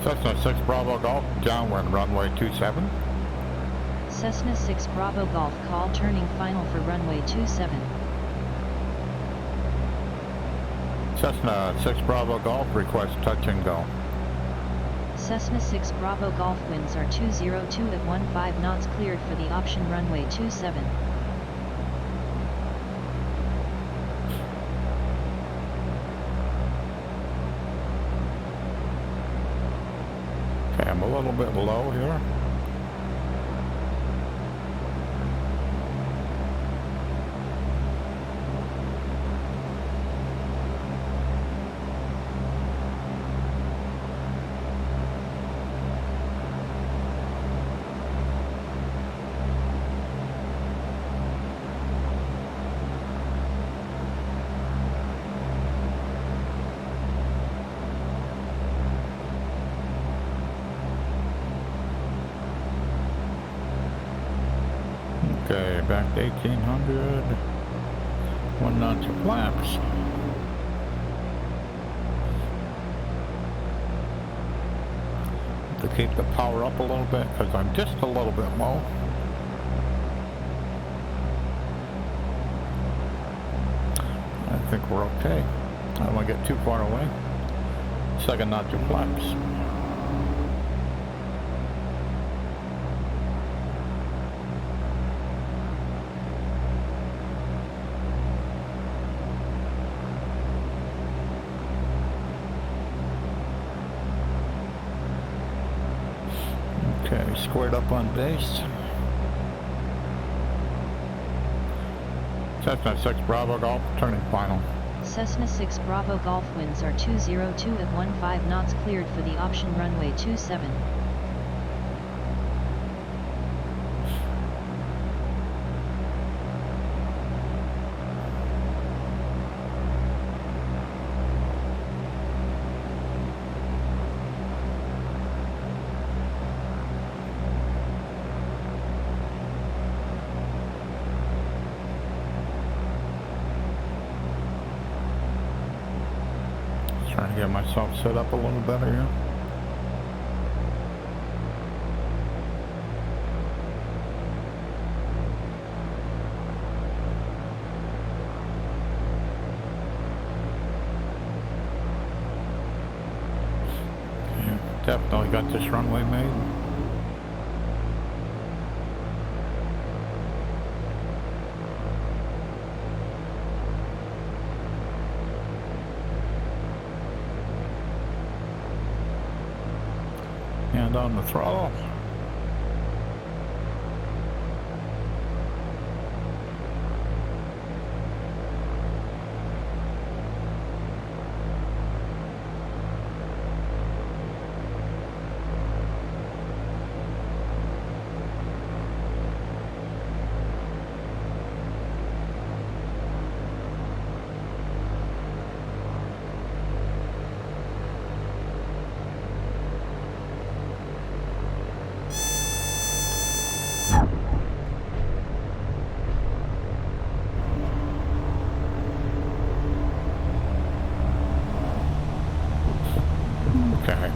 Cessna 6 Bravo Golf, downwind runway 27. Cessna 6 Bravo Golf, call turning final for runway 27. Cessna 6 Bravo Golf, request touch and go. Cessna 6 Bravo Golf, winds are 202 at 15 knots, cleared for the option runway 27. Okay, I'm a little bit low here. Okay, back to 1800. 1 knot of flaps. To keep the power up a little bit because I'm just a little bit low. I think we're okay. I don't want to get too far away. 2nd knot of flaps. Okay, squared up on base. Cessna 6 Bravo Golf, turning final. Cessna 6 Bravo Golf, winds are 202 at 15 knots, cleared for the option runway 27. Trying to get myself set up a little better here. Definitely got this runway made. And on the throttle. Okay.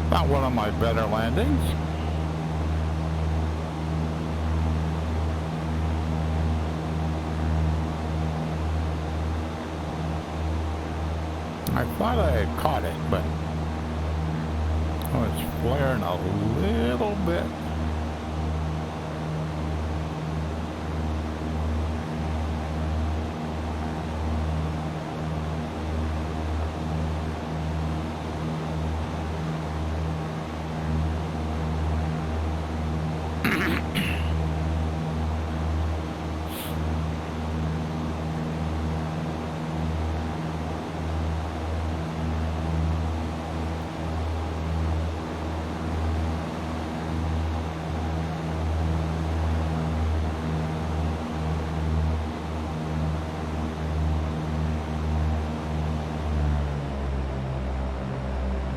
Not one of my better landings. I thought I had caught it, but oh, it's flaring a little bit.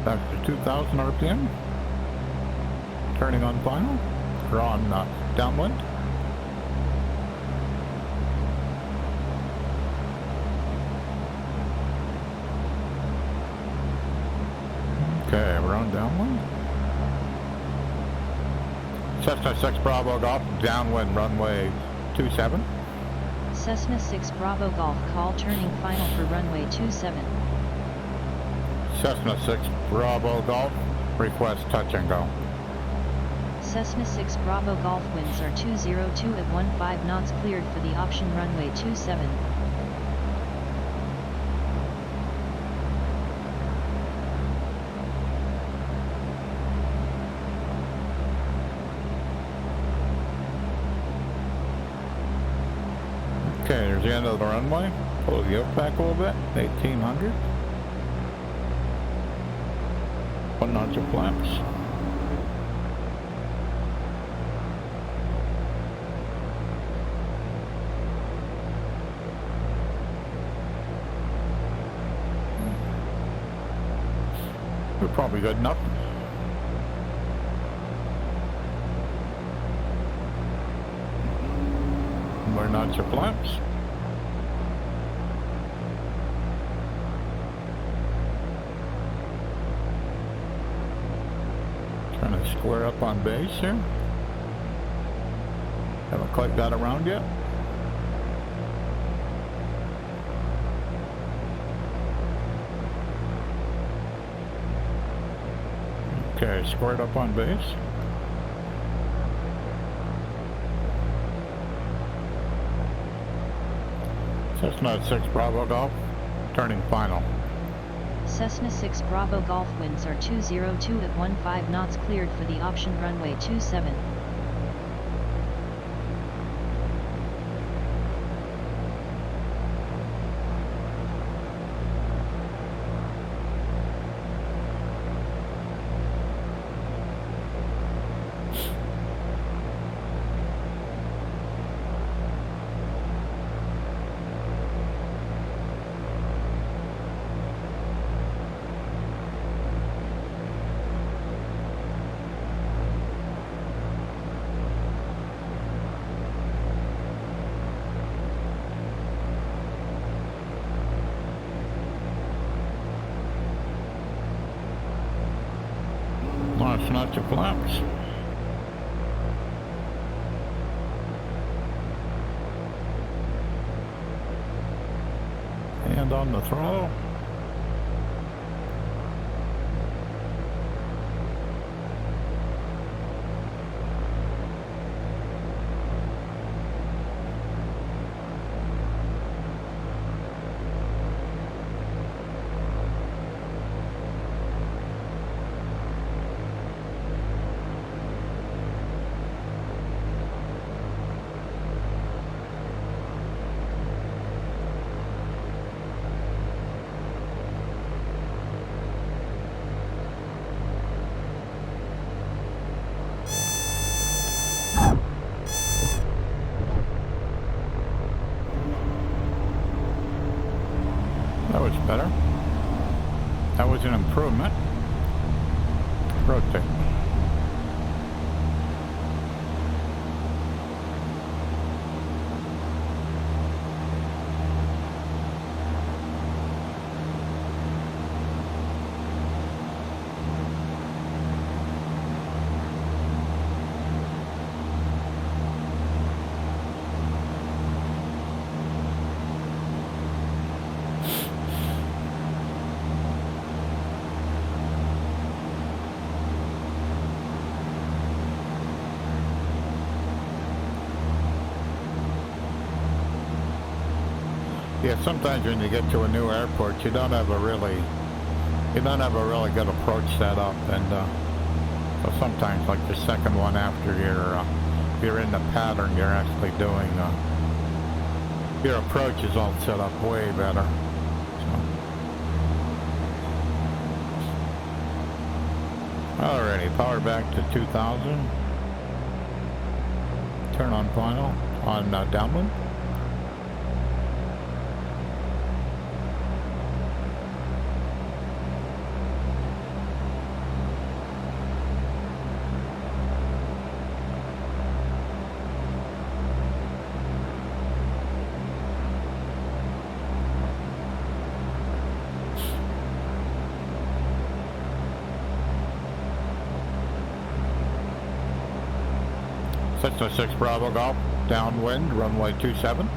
Back to 2,000 RPM. Turning on final. Or on downwind. Okay, we're on downwind. Cessna 6 Bravo Golf, downwind runway 27. Cessna 6 Bravo Golf, call turning final for runway 27. Cessna 6 Bravo Golf, request touch and go. Cessna 6 Bravo Golf, winds are 202 at 15 knots, cleared for the option runway 27. Okay, there's the end of the runway. Pull the yoke back a little bit, 1800. 1 knot of flaps. We're probably good enough. More knots of flaps. Trying to square up on base here. Haven't quite got around yet. Okay, squared up on base. Cessna 6 Bravo Golf, turning final. Cessna 6 Bravo Golf, winds are 202 at 15 knots, cleared for the option runway 27. flaps. Hand on the throttle. That was better. That was an improvement. Rotate. Yeah, sometimes when you get to a new airport, you don't have a really good approach set up, and so sometimes, like the second one after you're in the pattern, you're actually doing your approach is all set up way better. So. Alrighty, power back to 2000. Turn on final on downwind. Cessna 6 Bravo Golf, downwind, runway 27.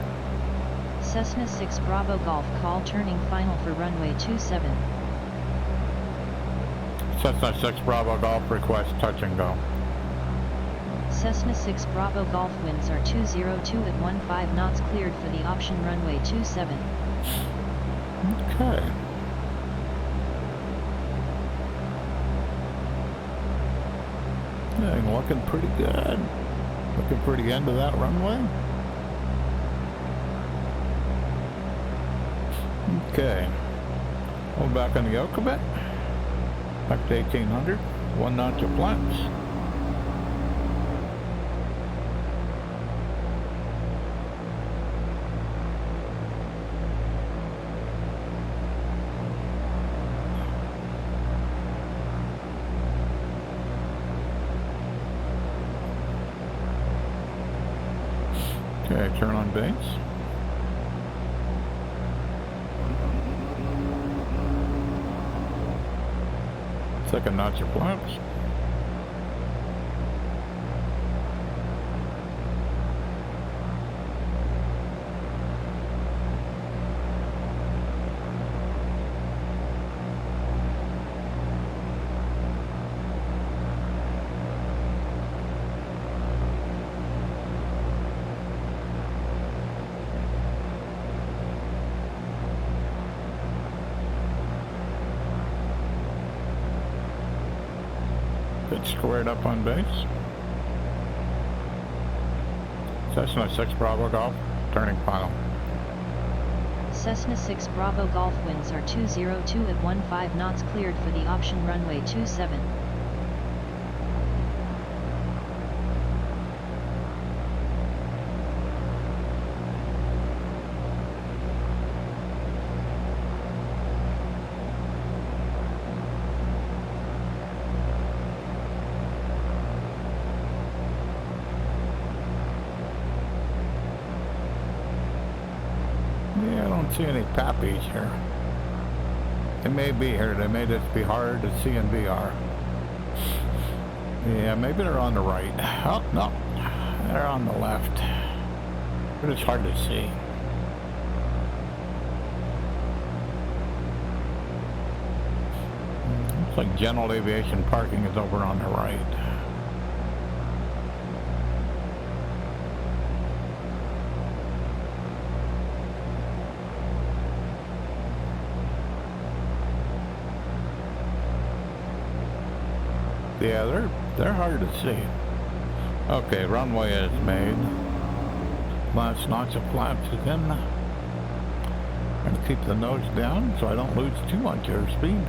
Cessna 6 Bravo Golf, call turning final for runway 27. Cessna 6 Bravo Golf, request touch and go. Cessna 6 Bravo Golf, winds are 202 at 15 knots, cleared for the option runway 27. Okay. Thing looking pretty good. Looking pretty into that runway. Okay. Hold back on the yoke a bit. Back to 1800. 1 notch of flaps. Okay, turn on base. Second notch of flaps. Squared up on base. Cessna 6 Bravo Golf, turning final. Cessna 6 Bravo Golf, winds are 202 at 15 knots, cleared for the option runway 27. See any pappies here. They may be here. They may just be hard to see in VR. Yeah, maybe they're on the right. Oh, no. They're on the left. But it's hard to see. Looks like general aviation parking is over on the right. Yeah, they're hard to see. Okay, runway is made. Last notch of flaps again. Trying to keep the nose down so I don't lose too much airspeed.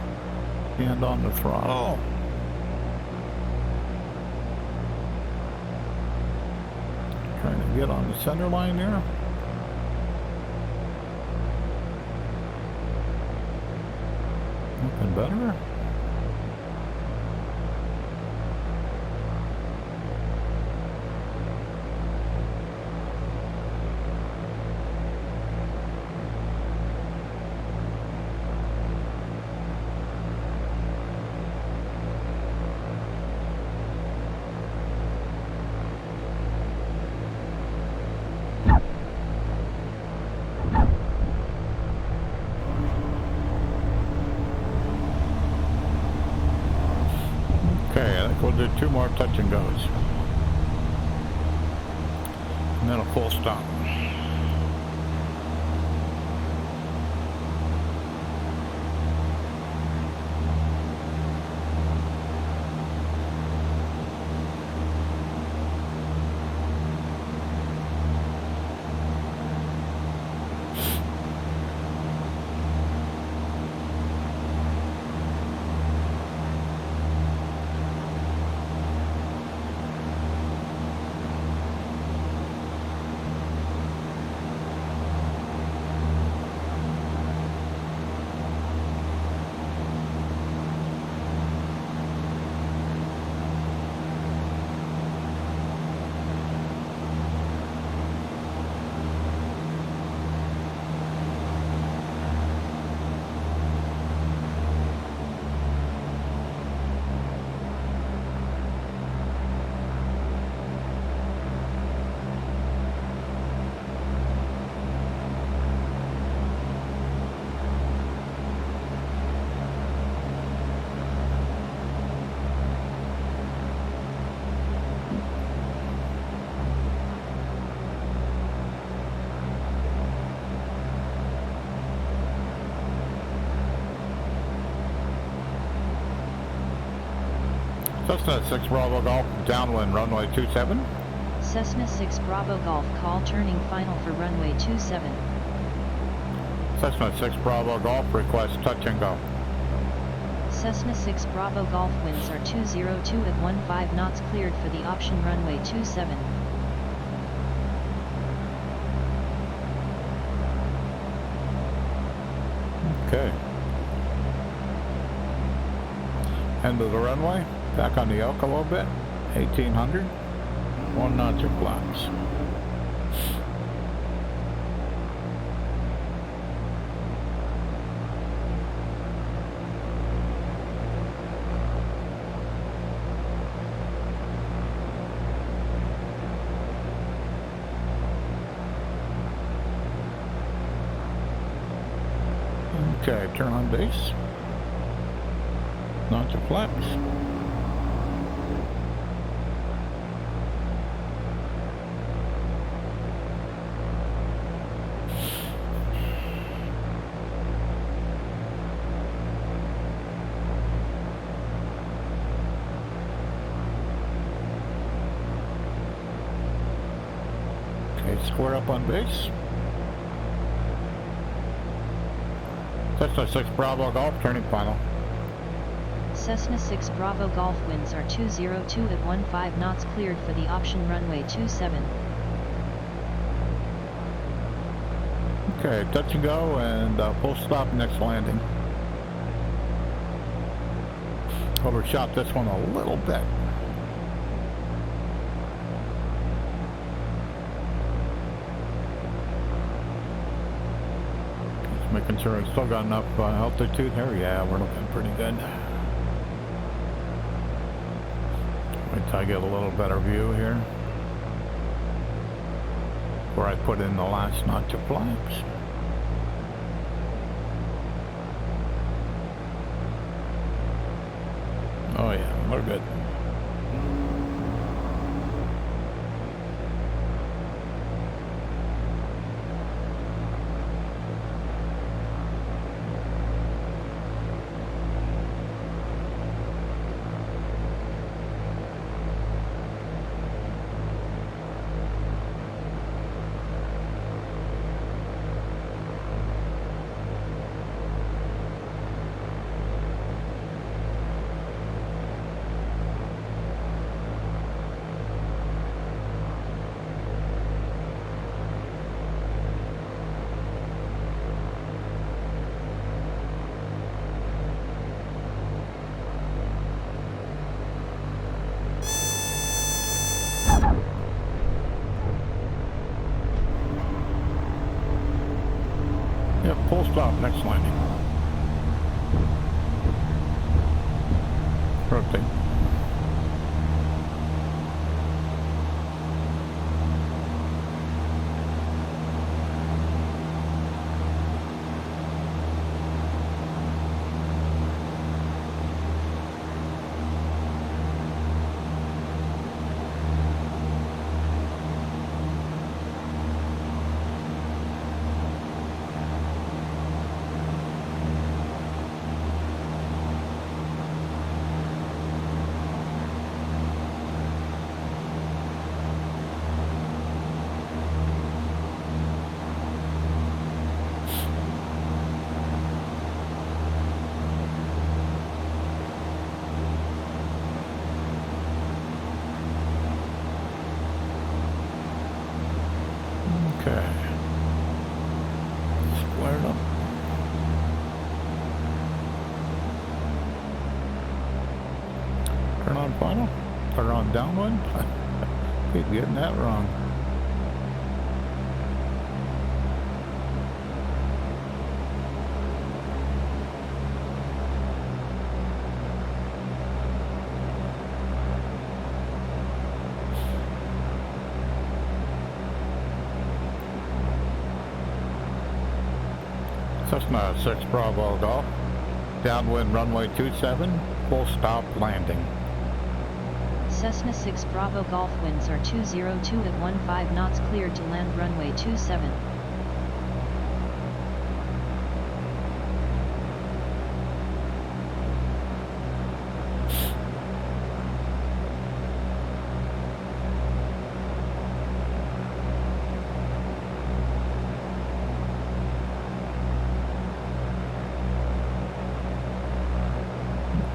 Hand on the throttle. Trying to get on the center line here. Nothing better. Okay, I think we'll do 2 more touch and goes. And then a full stop. Cessna 6 Bravo Golf, downwind runway 27. Cessna 6 Bravo Golf, call turning final for runway 27. Cessna 6 Bravo Golf, request touch and go. Cessna 6 Bravo Golf, winds are 202 at 15 knots, cleared for the option runway 27. Okay. End of the runway. Back on the yoke a little bit. 1800. 1 notch of flaps. Okay, turn on base. Notch of flaps. Okay, square up on base. Cessna 6 Bravo Golf, turning final. Cessna 6 Bravo Golf, winds are 202 at 15 knots, cleared for the option runway 27. Okay, touch and go and full stop next landing. Overshot this one a little bit. Just making sure I still got enough altitude here. Yeah, we're looking pretty good. until I get a little better view here. Where I put in the last notch of flaps. Oh yeah, we're good. Yep, full stop, next landing. Rotate. Okay. Square it up. Turn on final. Turn on downwind. Keep getting that wrong. Cessna 6 Bravo Golf, downwind runway 27, full stop landing. Cessna 6 Bravo Golf winds are 202 at 15 knots, cleared to land runway 27.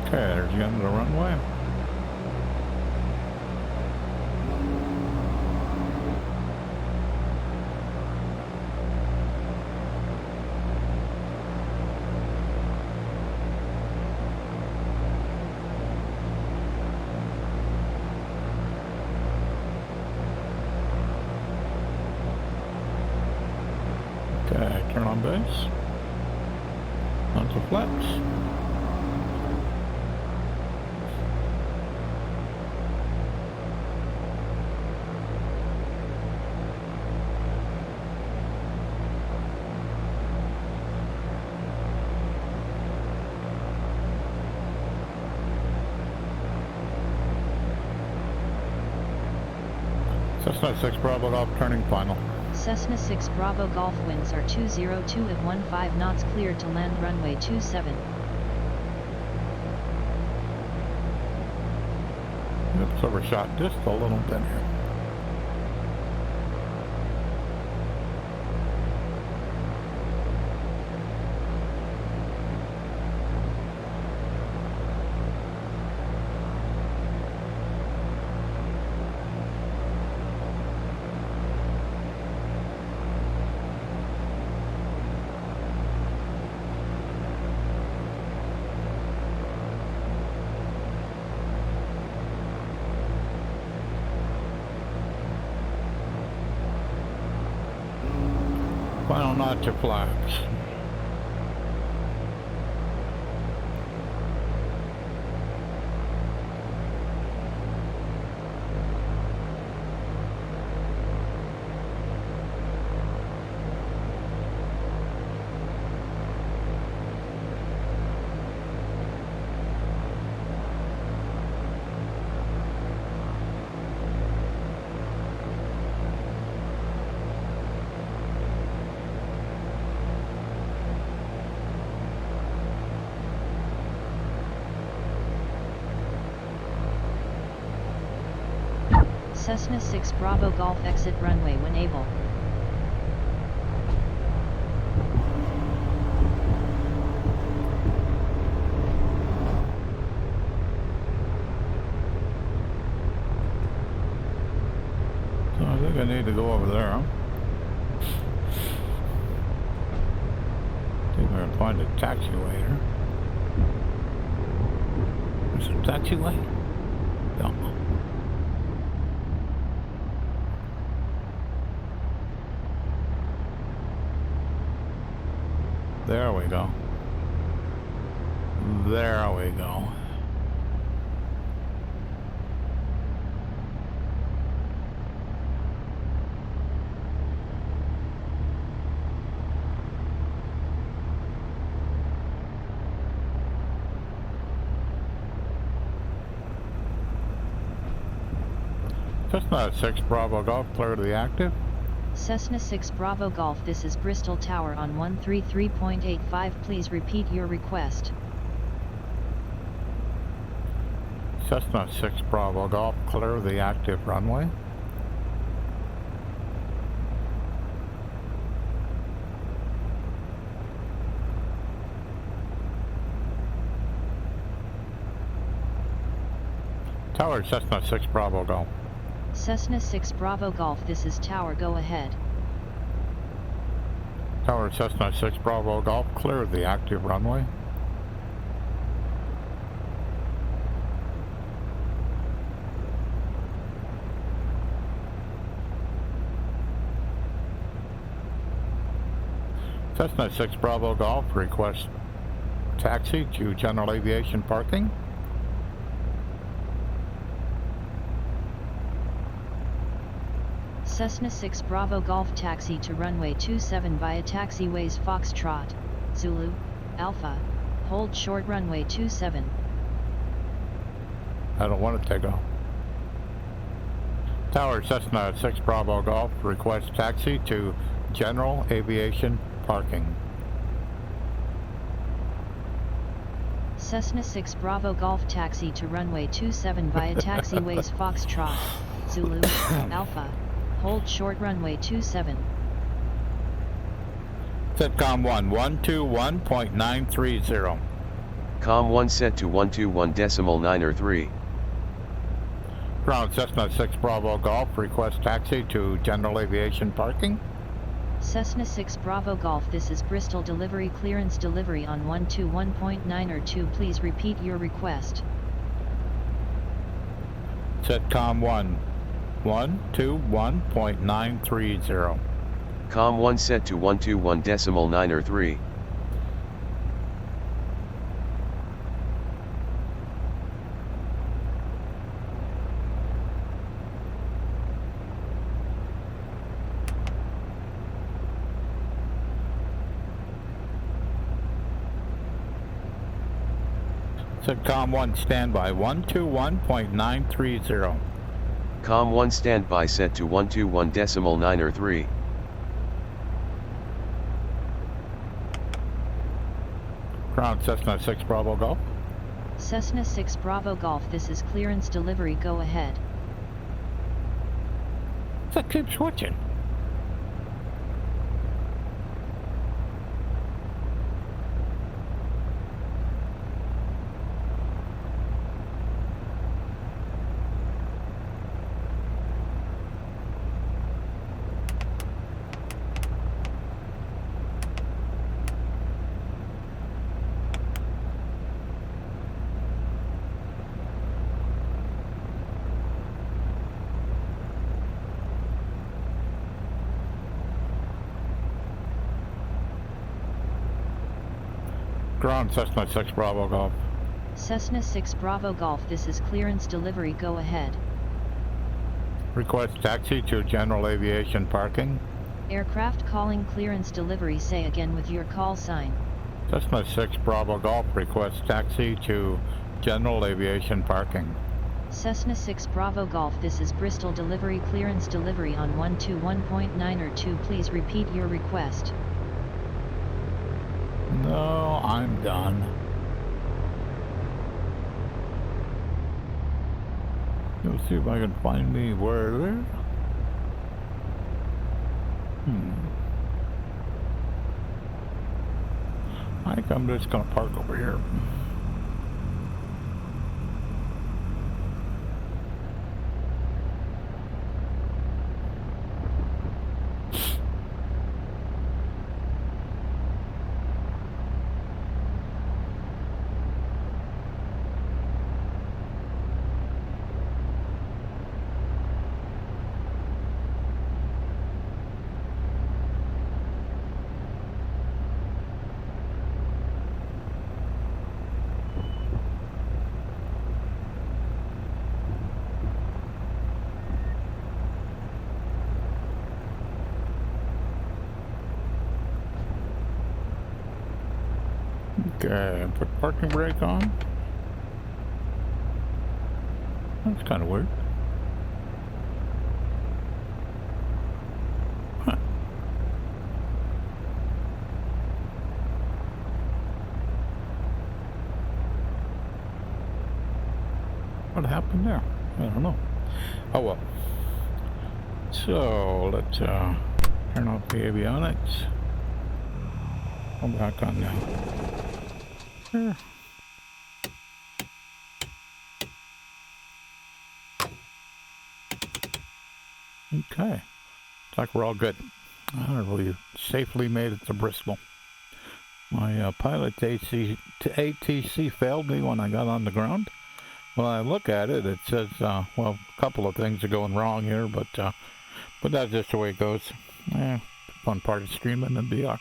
Okay, there's the end of the runway. Okay, turn on base. Onto flaps. Cessna 6 Bravo Golf turning final. Cessna 6 Bravo Golf winds are 202 at 15 knots, cleared to land runway 27. Oops, overshot just a little bit here. Final notch of flaps. Cessna 6 Bravo Golf exit runway when able. So I think I need to go over there. See if I can find a taxiway here. There's a taxiway? No. There we go. There we go. Cessna 6 Bravo Golf, clear to the active. Cessna 6 Bravo Golf, this is Bristol Tower on 133.85, please repeat your request. Cessna 6 Bravo Golf, clear the active runway. Tower Cessna 6 Bravo Golf. Cessna 6 Bravo Golf, this is Tower, go ahead. Tower Cessna 6 Bravo Golf, clear the active runway. Cessna 6 Bravo Golf, request taxi to general aviation parking. Cessna 6 Bravo Golf, taxi to runway 27 via taxiways Foxtrot, Zulu, Alpha, hold short runway 27. I don't want to take off. Tower Cessna 6 Bravo Golf, request taxi to general aviation parking. Cessna 6 Bravo Golf, taxi to runway 27 via taxiways Foxtrot, Zulu, Alpha, hold short runway 27. Setcom 1, 121.930. Com 1 set to 121.903. Ground Cessna 6 Bravo Golf, request taxi to general aviation parking. Cessna 6 Bravo Golf, this is Bristol delivery clearance delivery on 121.902, please repeat your request. Setcom 1, 121.930. Com 1 set to 121.903. Setcom 1 standby 121.930. Com 1 standby set to 121.903. Ground Cessna 6 Bravo Golf. Cessna 6 Bravo Golf, this is clearance delivery, go ahead. That keeps switching. Ground Cessna 6 Bravo Golf. Cessna 6 Bravo Golf, this is clearance delivery, go ahead. Request taxi to general aviation parking. Aircraft calling clearance delivery, say again with your call sign. Cessna 6 Bravo Golf, request taxi to general aviation parking. Cessna 6 Bravo Golf, this is Bristol delivery clearance delivery on 121.902, please repeat your request. No, I'm done. Let's see if I can find me where there. I think I'm just gonna park over here. Okay, put parking brake on. That's kind of weird. Huh. What happened there? I don't know. Oh well. So let's turn off the avionics. I'm back on now. Sure. Okay. Looks like we're all good. We safely made it to Bristol. My pilot ATC failed me when I got on the ground. When I look at it, it says, well, a couple of things are going wrong here, but that's just the way it goes. Fun part of streaming and VR.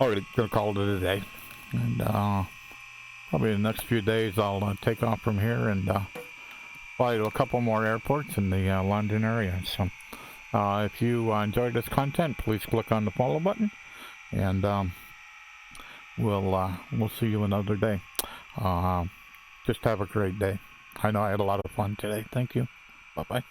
Already gonna call it a day. And probably the next few days I'll take off from here and fly to a couple more airports in the London area. So if you enjoyed this content, please click on the follow button, and we'll see you another day. Just have a great day. I know I had a lot of fun today. Thank you. Bye-bye.